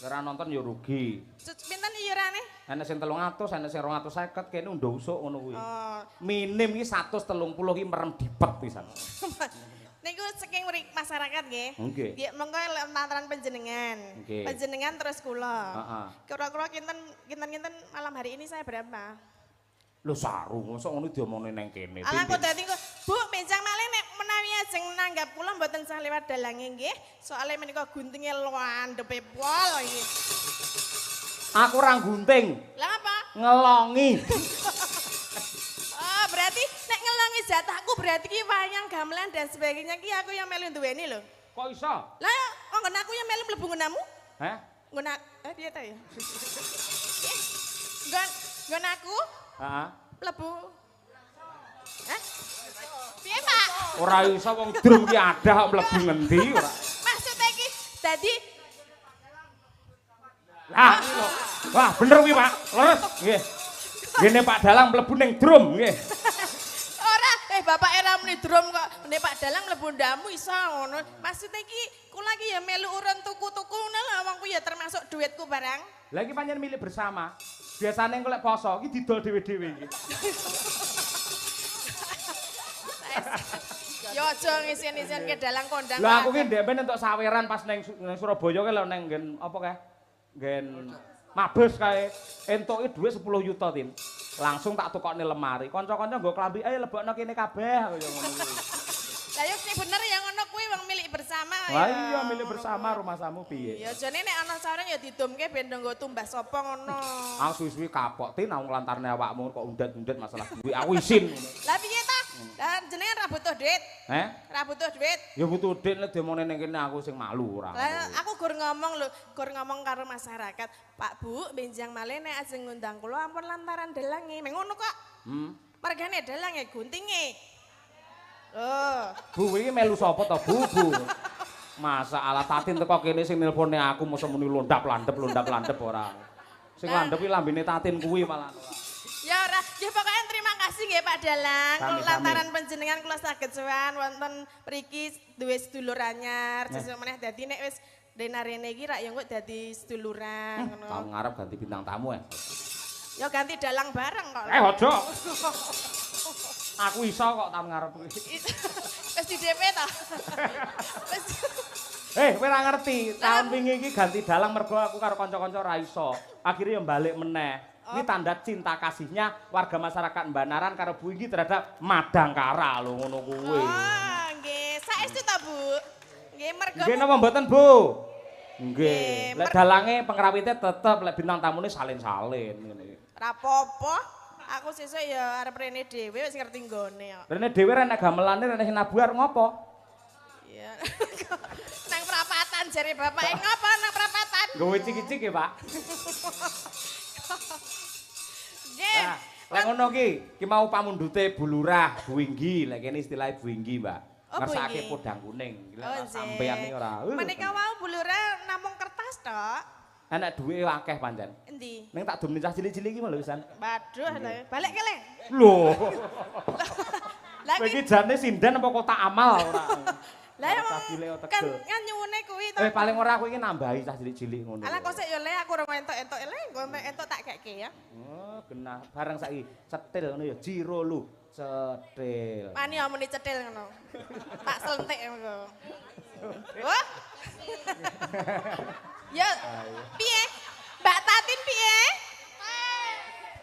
Ora nonton ya rugi. Pinten iurane? Ana sing 300, ana sing 250 kene undha usuk ngono kuwi. Oh. Minim iki 130 ki merem dipet pisan. Niku saking masyarakat nggih. Nggih. Nggih monggo lantaran panjenengan. Nggih. Panjenengan terus kula. Heeh. Kira-kira kinten malam hari ini saya berapa? Lho saru, mosok ngono diomongne nang kene. Alah kok dadi Bu, benjang malih nek menawi ajeng nanggap kula mboten sah lewat dalange nggih. Soale menika guntinge landhepe pol iki. Aku ora gunting, Lah apa? ngelongi. Oh, berarti nek ngelangi jatahku berarti ki wayang gamelan dan sebagainya ki aku yang melu duweni lho. Kok iso? Lah kok nggon aku yang melu mlebu nggonamu? Hah? Nggon piye ta ya? Nggon aku Heeh. mlebu. Hah? Piye, Pak? Ora iso wong drum ki adah kok mlebu ngendi ora. Maksudnya ki dadi Lah, wah bener kuwi Pak, leres nggih. Ngene Pak Dalang mlebu ning drum nggih. ora bapak era muni drum kok nek Pak Dalang mlebu ndamu iso ngono. Maksudnya ki kula ki ya melu urun tuku-tuku ngono lho wong ku ya termasuk duitku barang. Lah iki pancen milik bersama. Biasane engko lek poso iki didol dhewe-dhewe iki. Yo aja ngisen-ngisen ke dalang kondang. Lah aku ki ndek entuk saweran pas ning Surabaya ki lho ning nggen apa kae? Nggen mabes kae entuke dhuwit 10 juta Tin. Langsung tak tukokne lemari. Kanca-kanca nggo klambi ae lebokno kene kabeh kaya ngono kuwi. Lah yo sing bener yang ngono kuwi wong milik bersama. Wah iya milik bersama rumah samu piye? Ya jane nek ana sareng ya didumke ben nggo tumbas sapa ngono. Aku suwi-suwi kapok Tin nang lantarne awakmu kok undet-undet masalah duit aku isin. Lah piye ta? Lah jenengan ra butuh duit. Ra butuh duit. Ya butuh duit lek demone ning kene aku sing malu ora. Lah aku gur ngomong lho, gur ngomong karo masyarakat. Pak Bu, benjang malih nek ajeng ngundang kula ampun lantaran delange. Meng ngono kok. Margane delange guntinge. Oh. Bu iki melu sapa to Bu? Masa ala Tatin teko kene sing nelpone aku mosok muni londap-landep ora. Sing landhepi lambene Tatin kuwi malah. Ya ora, ya pokoknya terima kasih nggih Pak Dalang. Sami-sami. Lantaran panjenengan kula saged sowan wonten mriki duwe sedulur anyar. Sesuk meneh dadi nek wis denarene iki rak ya engko dadi seduluran ngono. Tahun ngarep ganti bintang tamu ya. Ya ganti dalang bareng kok. Aja. Aku iso kok tahun ngarep kuwi. Wis di DP ta? Wis Kowe ora ngerti, tahun wingi iki ganti dalang mergo aku karo kanca-kanca ra iso. Akhire ya balik meneh. Ini tanda cinta kasihnya warga masyarakat Banaran karo Bu iki terhadap Madangkara lho ngono kuwi. Oh, nggih. Saestu ta, Bu? Nggih, mergo Nggih napa mboten, Bu? Nggih. Lek dalange pengrawite tetep lek bintang tamune salin-salin ngene. Ra apa-apa. Aku sesuk ya arep rene dhewe wis ngerti nggone kok. Rene dhewe rene gamelane rene sinabuar ngopo? Iya. Nang perapatan jare bapake ngopo nang perapatan? Nggowe ciki-ciki ya, Pak. Nggih. Nah, lek ngono ki mau pamundhute Bu Lurah, Bu Inggi, lek kene istilahe Bu Inggi, Mbak. Oh, Bu Ngersake Inggi. podang kuning. Oh, Lek sampeyan iki ora. Menika wau bulure namung kertas tok. Enak duwe akeh pancen. Endi? Ning tak dum cah cilik-cilik iki lho pisan. Waduh, balik kele. Lho. Lah Kowe iki jane sinden apa kotak amal ora? Lah ya Cah cilik kok kan tegel. nyuwune kuwi to. Paling ora aku iki nambahi cah cilik-cilik ngono. Alah kok sik yo le aku ora entuk-entuk le, engko entuk tak keke ya. Oh, genah. Bareng saiki cetil ngono ya jiro lu. Cetil. Mani omone cetil ngono. Tak selentik engko. Wah. Ya, piye? Mbak Tatin piye?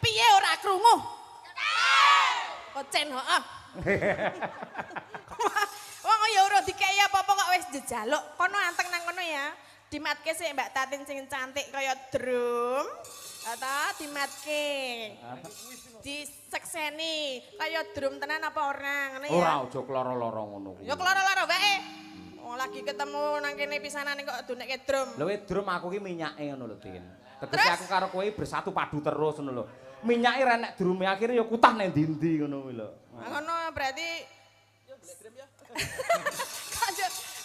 Piye ora krungu? Kocen heeh. Wong ya ora dikeki apa-apa kok wis jejaluk. Kono anteng nang kono ya. Dimatke sik Mbak Tatin sing cantik kaya drum. Ta dimatke. Disekseni kaya drum tenan apa ora ngene ya. Ora aja kloro-loro ngono kuwi. Ya keloro-loro wae. Wong lagi ketemu nang kene pisanan kok dunekke drum. Lho drum aku ki minyake ngono lho, Tin. Tegese aku karo kowe bersatu padu terus ngono lho. Minyake ra nek drume akhire ya kutah nang ndi-ndi ngono kuwi lho. Ngono berarti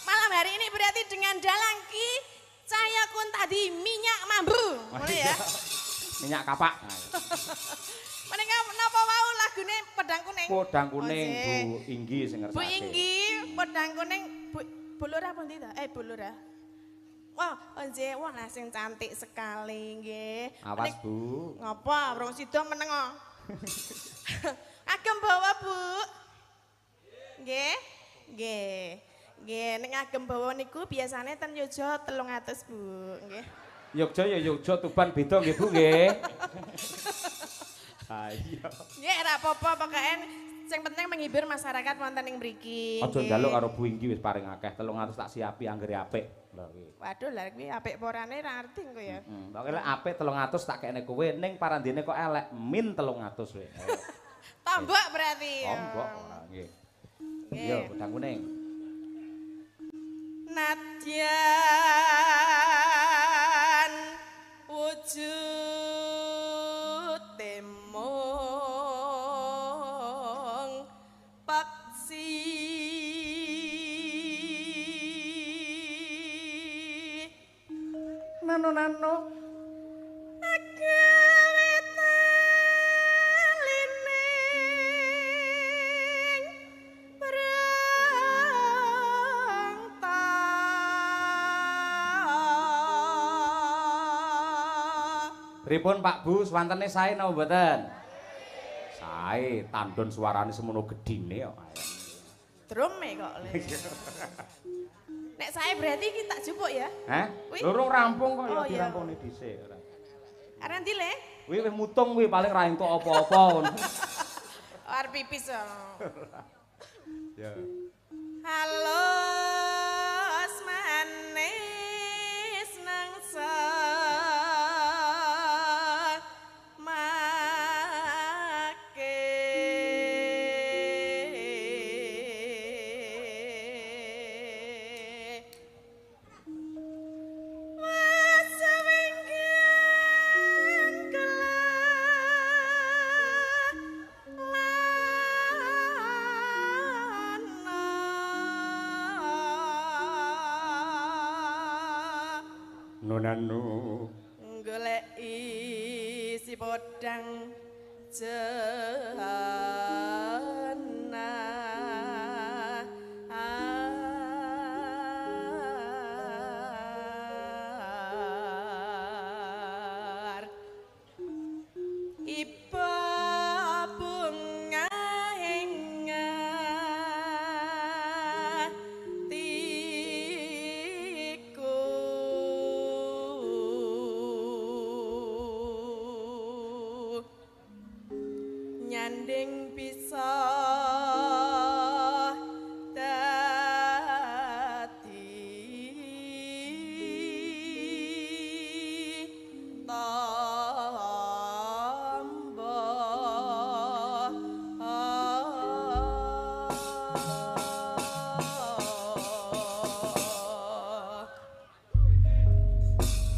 malam hari ini berarti dengan dalang ki saya kun tadi minyak mambu. Ngono ya. Minyak kapak. Menika napa wau lagune Pedang Kuning? Podang kuning Bu Inggi sing ngersake. Bu Inggi, Pedang Kuning, Bu Lurah pundi ta? Bu Lurah. Wah, nggih, wah lah sing cantik sekali nggih. Awas Bu. Ngapa? Wong sida meneng kok. Agem bawa, Bu. Nggih. Nggih. Nggih, nek agem bawa niku biasane ten Yojo 300, Bu. Nggih. Yogja ya Yogja Tuban beda nggih Bu nggih. Ha iya. Nggih, ora apa-apa pokoke sing penting menghibur masyarakat wonten ing mriki. Aja njaluk karo Bu Inggi wis paring akeh 300 tak siapi anggere apik. Lho iki. Waduh, lah kuwi apik apa orane ra ngerti engko ya. Pokoke lek apik 300 tak kene kowe ning parandene kok elek min 300 kowe. Tombok berarti. Tombok ora nggih. Nggih. Yo Pedang Kuning. Nadyan wujud temong paksi Nano. Pripun Pak Bu, swantene sae napa mboten? Sae, tandon suarane semono gedine kok. Drume kok. Le. Nek saya berarti iki tak jupuk ya. Hah? Kuwi? Lurung rampung kok ya Oh, iya. dirampungne dhisik ora. Arep ndi le? Kuwi wis mutung kuwi paling ra entuk apa-apa ngono. Arep pipis. Ya. Halo manis nang make wasewingken Nunanu goleki si podang jana iba bunga hatiku nyanding bisa dadi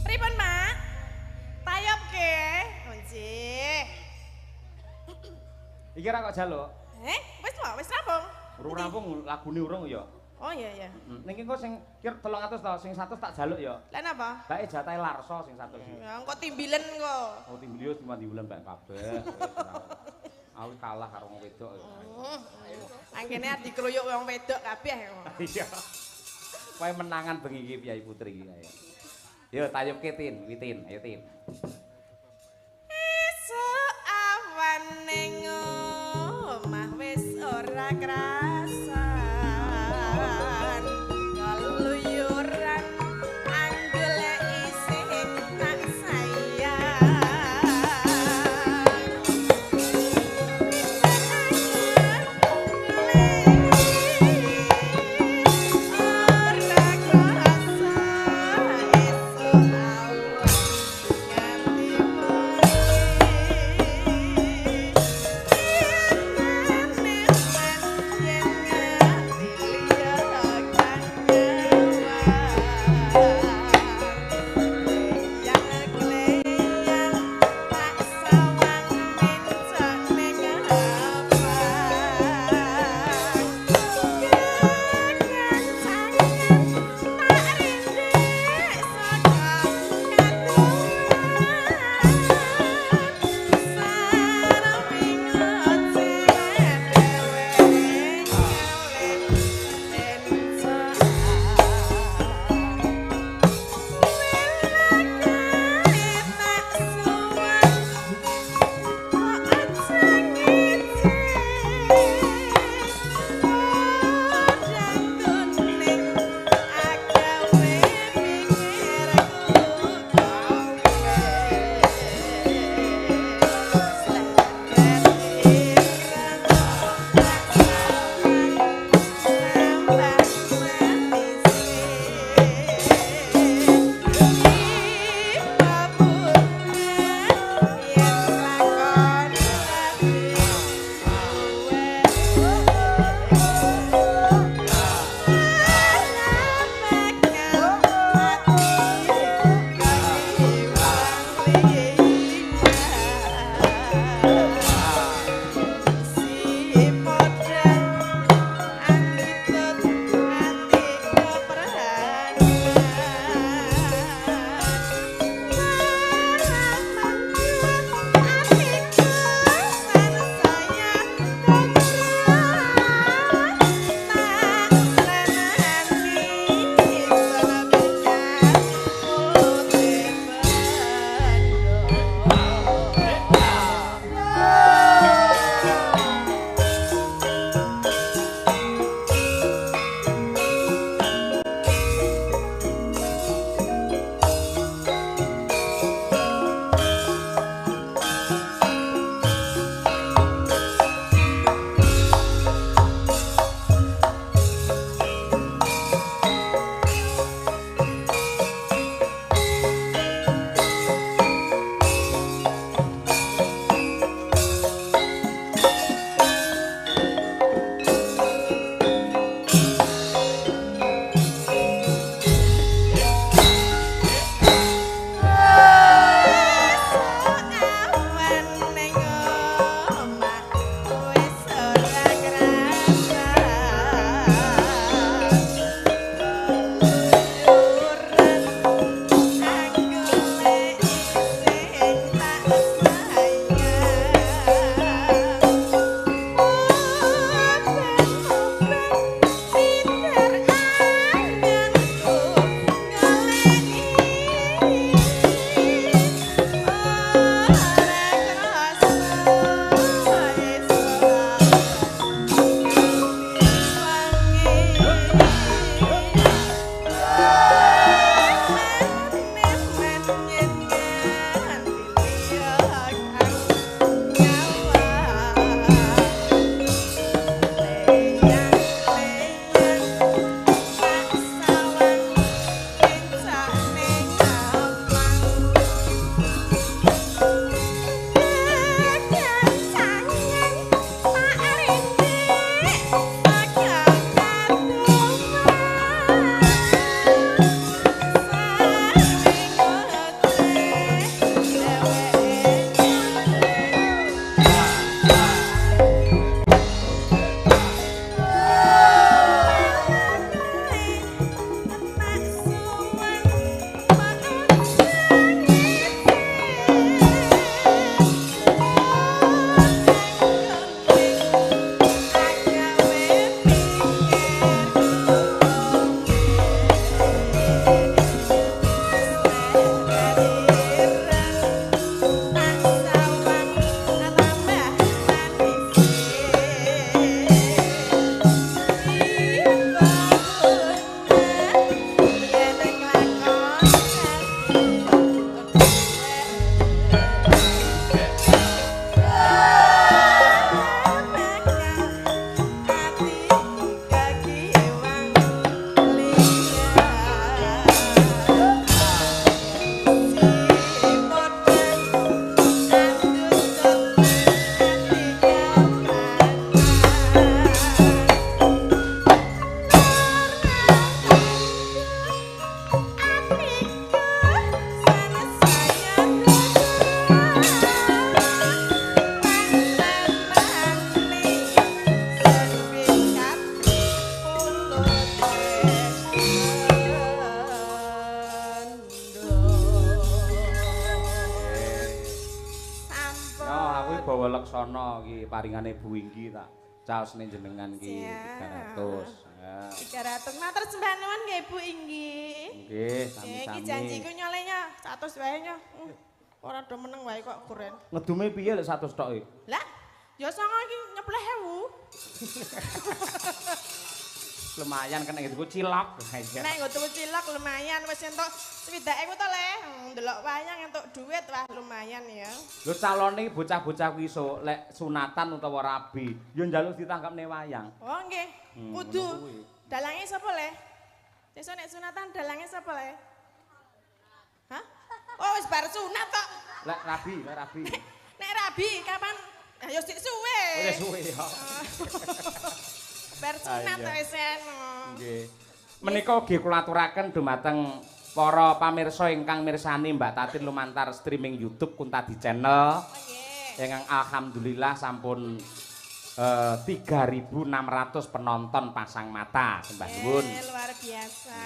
Pripun, Mak? Tayop ke? Kunci. iki ra kok jaluk. Wis rampung. Urung rampung lagune urung ya. Oh iya iya. Niki engko sing kira 300 to, sing 100 tak jaluk ya. Lah napa? Bae jatahe Larso sing 100 iki. Ya engko timbilen kok. Oh timbul yo cuma timbulan bae kabeh. Aku kalah karo wong wedok. Angkene arep dikroyok wong wedok kabeh. Iya. Kowe menangan bengi iki Piai Putri iki ayo. Yo tayubke Tin, Witin, ayo Tin. Esuk awan ning omah wis ora krasan kaluyuran anggoleki sing tak sayang ora krasa esuk awan nganti wengi Wibawa Laksana iki paringane Bu Inggi tak caosne jenengan iki 300. Ya. 300 matur sembah nuwun nggih Bu Inggi. Nggih, Iki sami-sami. janjiku nyolenya 100 wae nya. Ora do meneng wae kok kuren. Ngedume piye lek 100 tok iki? Lah, ya songo iki nyepleh 1000. Lumayan kena gitu cilok. Nek nggo tuku cilok lumayan wis entuk 70.000 to Le. Ndelok wayang entuk dhuwit wah lumayan ya. Lho calone bocah-bocah kuwi so lek sunatan utawa rabi, yo njaluk ditangkapne wayang. Oh nggih. Kudu. Dalange sapa Le? Sesuk nek sunatan dalange sapa Le? Hah? Oh wis bar sunat tok. Lek rabi. Nek rabi kapan? Ah ya sik suwe. Oh ya suwe ya. Bar sunat iya. wis eno. Nggih. Menika ugi kula aturaken dumateng para pamirsa ingkang mirsani Mbak Tatin lumantar streaming YouTube Kuntadi Channel. Oh nggih. Ingkang alhamdulillah sampun 3.600 penonton pasang mata, sembah nuwun. Luar biasa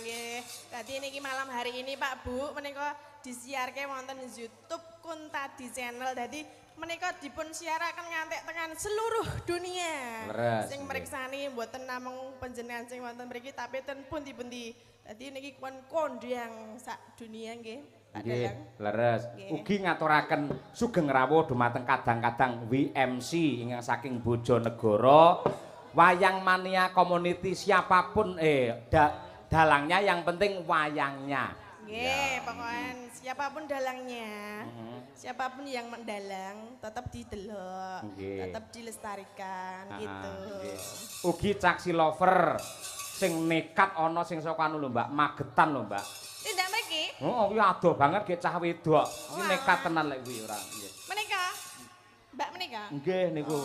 nggih. Dadi niki malam hari ini Pak Bu menika disiarke wonten YouTube Kuntadi Channel. Dadi menika dipun siaraken ngantek tekan seluruh dunia. Leres, Sing mriksani mboten namung panjenengan sing wonten mriki tapi ten pundi-pundi. Dadi niki kondang sak dunia nggih. Pak Nggih, Dalang. leres. Nggih. Ugi ngaturaken sugeng rawuh dumateng kadang-kadang WMC ingkang saking Bojonegoro. Wayang Mania Community siapapun dalangnya yang penting wayangnya. Nggih, pokoknya siapapun dalangnya. Siapapun yang mendalang tetap didelok, Nggih. tetap dilestarikan gitu. Nggih. Ugi caksi lover sing nekat ana sing saka anu lho Mbak, Magetan lho Mbak. Tidak mriki? Oh, kuwi adoh banget ge cah wedok. Iki Wah. nekat tenan lek kuwi ora. Nggih. Menika? Mbak menika? Nggih niku.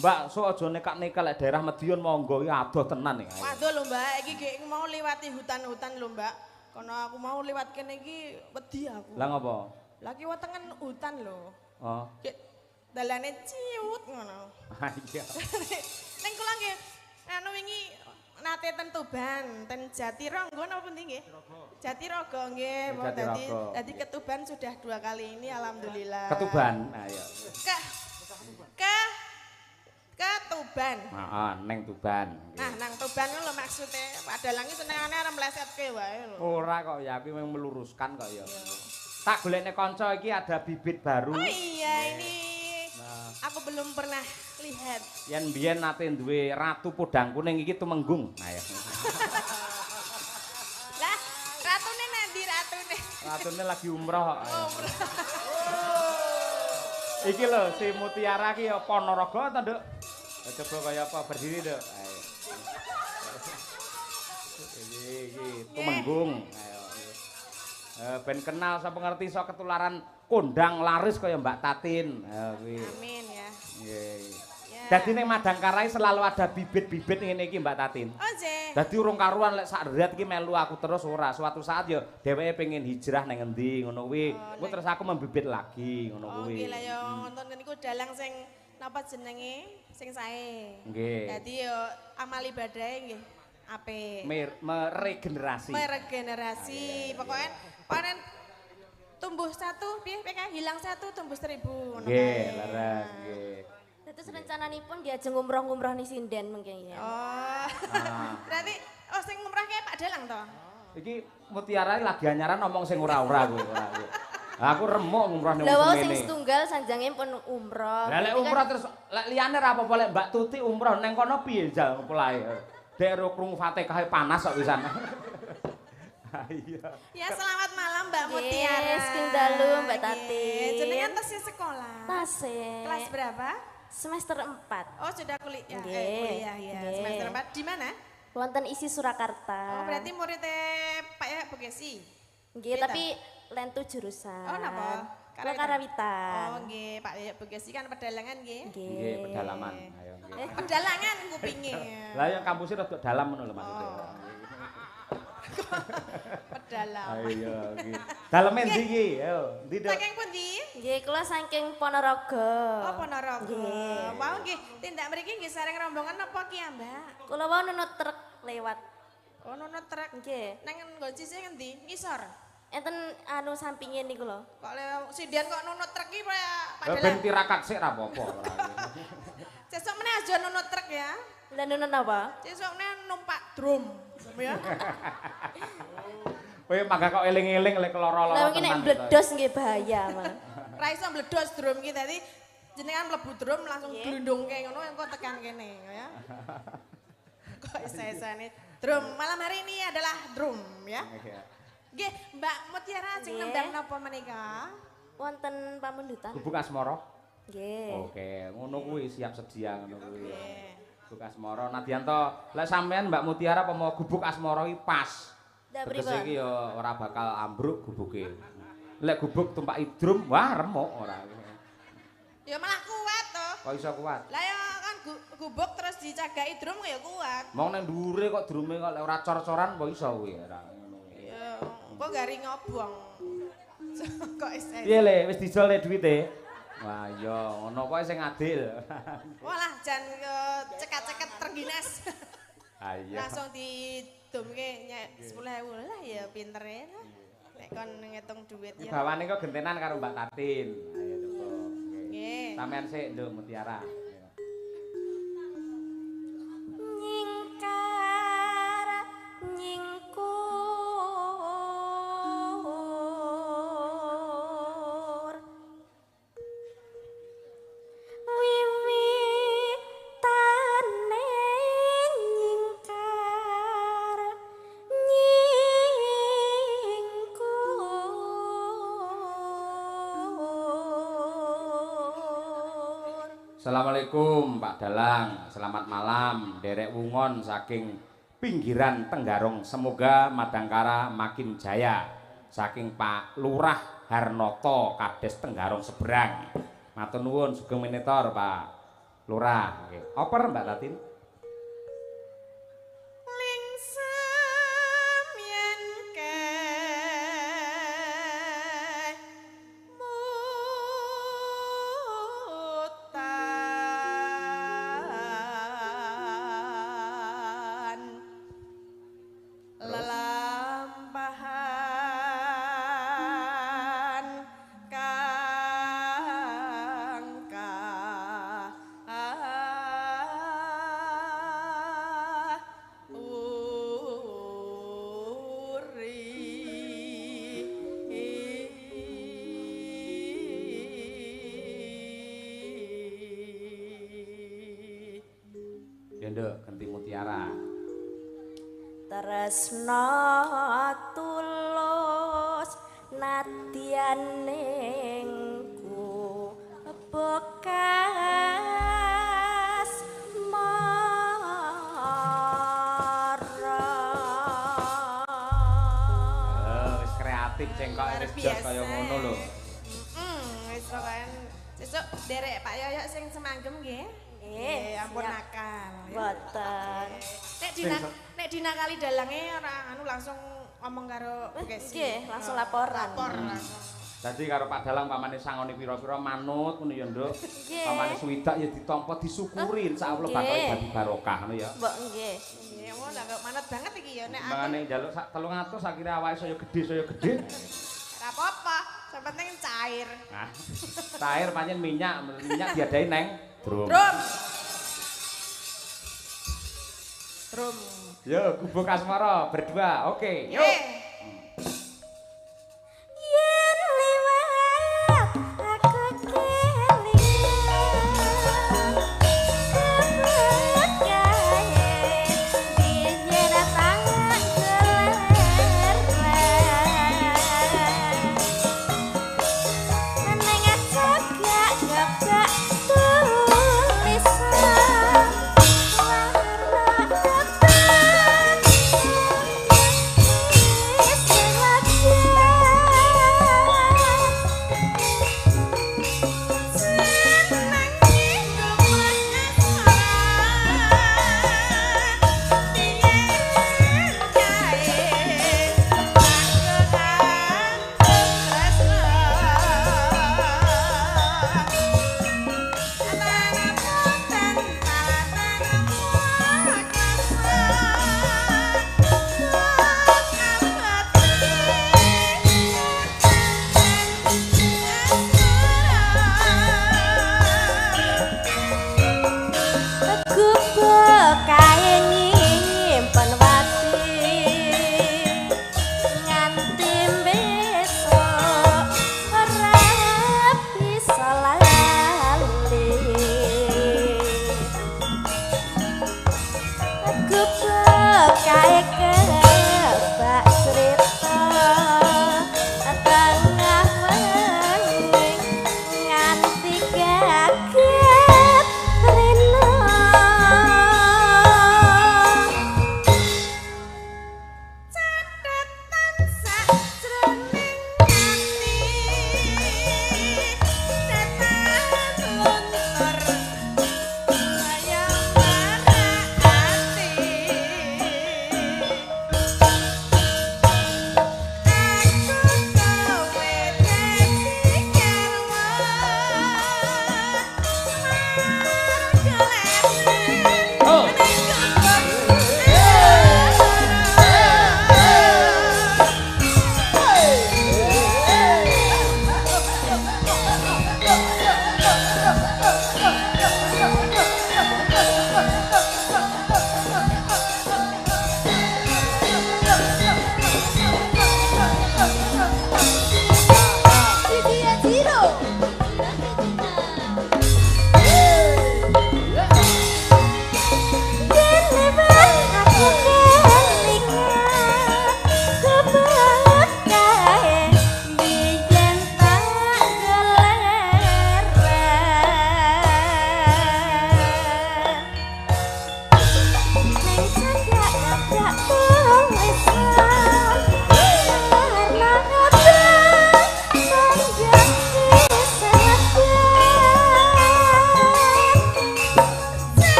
Mbak, sok aja nekat-nekat lek daerah Madiun monggo iki adoh tenan iki. Waduh lho Mbak, iki gek mau liwati hutan-hutan lho Mbak. Karena aku mau lewat kene iki wedi aku. Lah ngopo? Lagi wetengen hutan lho. Oh. Gek dalane ciut ngono. Ah iya. Ning kula nggih anu wingi nate ten Tuban, ten Jatirogo napa pundi nggih? Jatirogo nggih. Jatirogo. Dadi ketuban sudah 2 kali ini alhamdulillah. Ketuban. Nah iya. Ketuban. Heeh, neng Tuban. Nah, nang Tuban lho maksudnya padalangi senengane arep mlesetke wae lho. Ora kok ya, aku memang meluruskan kok ya. Tak golekne kanca iki ada bibit baru. Oh iya, ini Nah, aku belum pernah lihat. yen biyen nate duwe ratu podang kuning iki tumenggung. Nah ya. Lah, ratune nanti ratune. Ratune lagi umroh kok. Umroh. Iki lho si Mutiara ki ya Ponorogo ta, Nduk? Coba kaya apa berdiri, Nduk. Ayo. Iki tumenggung. Ayo. Ben kenal sapa ngerti iso ketularan kondang laris kaya Mbak Tatin. Kuwi. Amin ya. Nggih. Ya. Dadi ning Madangkarai selalu ada bibit-bibit ngene iki Mbak Tatin. Oh, Jeh. Dadi urung karuan lek sak ret iki melu aku terus ora. Suatu saat ya dheweke pengen hijrah nang endi ngono kuwi. Kuwi terus aku membibit lagi ngono Oh, kuwi. nggih lah ya wonten niku dalang sing napa jenenge? Sing sae. Nggih. Dadi yo amal ibadahe nggih apik. Meregenerasi. Meregenerasi. Pokoknya panen tumbuh satu, piye hilang satu tumbuh 1000 ngono Nggih, kae. leres nggih. Terus rencananipun diajeng umroh-umroh nih sinden mungkin ya. Oh. Berarti sing ngumrahke Pak Dalang to? Iki Mutiara lagi anyaran ngomong sing ora-ora kuwi ora kuwi. Aku remuk ngumroh ning Lah wau sing semene. setunggal sanjange pun umroh. Lah lek Berarti kan umroh terus lek liyane ra apa-apa lek Mbak Tuti umroh neng kono piye jal polahe. Dek ro krungu Fatihah panas kok pisan. Iya. Ya selamat malam Mbak Yes, Mutiara. King Dalu, Mbak Nggih. Tatin. Jenengan tasih sekolah. Tasik. Kelas berapa? Semester 4. Oh sudah kuliah. Nggih. Kuliah ya. Nggih. Semester 4 di mana? Wonten isi Surakarta. Oh berarti muridnya Pak ya Bugesi. Nggih, Beda? tapi lentu jurusan. Oh napa? Kula Karawitan. Oh nggih, Pak ya Bugesi kan pedalangan nggih. Nggih, pedalaman. Ayo nggih. Pedalangan kupinge. Lah yang kampusnya rada dalam ngono lho maksudnya. Oh. Pedalam. Ayo nggih. Daleme ndi iki? Ayo, ndi Dok? Saking pundi? Nggih, kula saking Ponorogo. Oh Ponorogo. Nggih. Wow nggih, tindak mriki nggih sareng rombongan apa ki ya, Mbak? Kula wau nunut truk lewat. Oh nono truk. Nggih. Nang nggon sisih ngendi? Ngisor. enten anu sampingnya niku lho. Kok sinden kok nunut truk iki Ben tirakat sik ra apa-apa. Sesuk meneh aja nunut truk ya. Lah nunut apa? Sesuk meneh numpak drum. Ya. Kowe mangga kok eling-eling lek keloro-loro. Lah iki nek bledos nggih bahaya, Mas. Ra iso mbledos drum iki dadi jenengan mlebu drum langsung glundungke ngono engko tekan kene ya. Kok isa-isane drum. Malam hari ini adalah drum ya. Nggih, Mbak Mutiara sing nendang napa menika? Wonten pamundutan. Gubuk asmara. Nggih. Oke, ngono kuwi siap sedia ngono kuwi. Gubuk asmara. Nadianto, lek sampean Mbak Mutiara apa mau gubuk asmara iki pas. Tegese iki ya ora bakal ambruk gubuke. Lek gubuk tumpaki drum, wah remuk ora. Ya malah kuat to. Kok iso kuat? Lah ya kan gubuk terus dicagaki drum ya kuat. Mong nang dhuwure kok drume kok lek ora cor-coran kok iso kuwi ora ngono. Ya kok gari ngobong. Kok isih. Piye le wis dijol le duwite? Wah iya ngono pokoke sing adil. Walah jan cekat-ceket terginas. Ayo. Langsung didumke nyek 10.000 lah ya pinter ya. Nek kon ngitung duit ya. Bawane kok gentenan karo Mbak Tatin. Ayo coba. Nggih. Sampean sik nduk Mutiara. Nyingkar nyingkur wiwitane nyingkar nyingkur. Assalamualaikum Pak Dalang, selamat malam derek wungon saking pinggiran Tenggarong, semoga Madangkara makin jaya. Saking Pak Lurah Harnoto Kades Tenggarong seberang. Matur nuwun sugeng minitor Pak Lurah. Nggih. Oper Mbak Tatin? Lingsem yen kemutan lelampahan kang Ya nduk ganti Mutiara. Tresna tulus nadyaningku bekas marah. Wis kreatif cengkok wis jos kaya ngono lho. Wis pokoke sesuk derek Pak Yoyo sing semanggem nggih. Nggih, ampun siap. nakal. Boten. Nek dinakali dalange ora anu langsung ngomong karo Kesi. Nggih, langsung laporan. Lapor langsung. Dadi karo Pak Dalang pamane sangoni pira-pira manut ngono ya nduk. Nggih. Pamane suwidak ya ditampa disyukuri insyaallah bakal Nggih. dadi barokah ngono ya. Mbok nggih. Nggih, ngono lah kok manut banget iki ya nek aku Mangane njaluk sak 300 akhire awake saya gedhe. ora apa-apa, sing penting cair. Nah, cair pancen minyak diadai neng drum. Drum. Drum. Yo, gubuk asmara berdua. Oke, yuk. Nggih. Yen liwat aku kelingan kebekae biyen tangan geler neng ajak gebak tulisan warna depan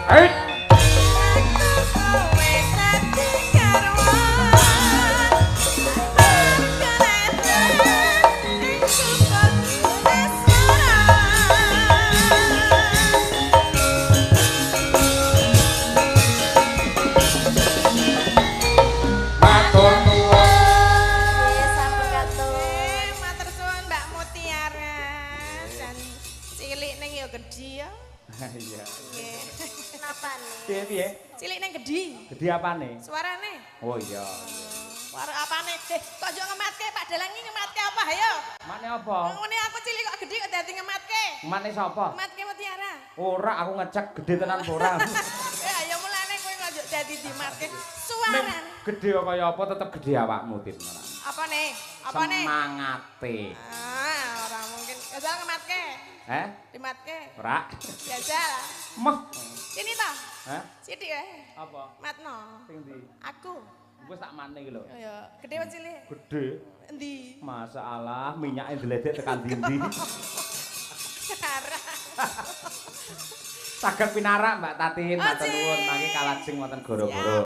Hei. Matur nuwun. Nggih, sampun katur. Matur suwun Mbak Mutiara dan cilik ning ya gedhi ya. Iya. Nggih. Kenapa nih? Piye? Cilik ning gedhi. Gede apane? Suarane. Oh iya. Suara apane? Kok yo ngematke Pak Dalang iki ngematke apa ayo? Mane apa? Ngene aku cilik kok gedhi kok dadi ngematke. Mane sapa? Ngematke Mutiara. Ora aku ngecek gede tenan apa ora. Ya ayo mulane kowe kok dadi dimatke. Ning Suarane. gede kaya apa tetep gede awakmu Tin. Apa nih? Apa nih? Semangate. Ah, ora mungkin. Asal ngematke. Heh? Dimatke. Ora. Biasa lah. Mah. Sini toh. Heh? Sithik wae. Apa? Matno. Sing ndi? Aku. Wis tak mane iki lho. Ya, gede apa cilik? Gede. Endi? Masalah minyake ndledek tekan ndi-ndi. Sekarang. Saged pinarak Mbak Tatin, Oh, matur Cik. nuwun mangke kalajeng wonten goro-goro.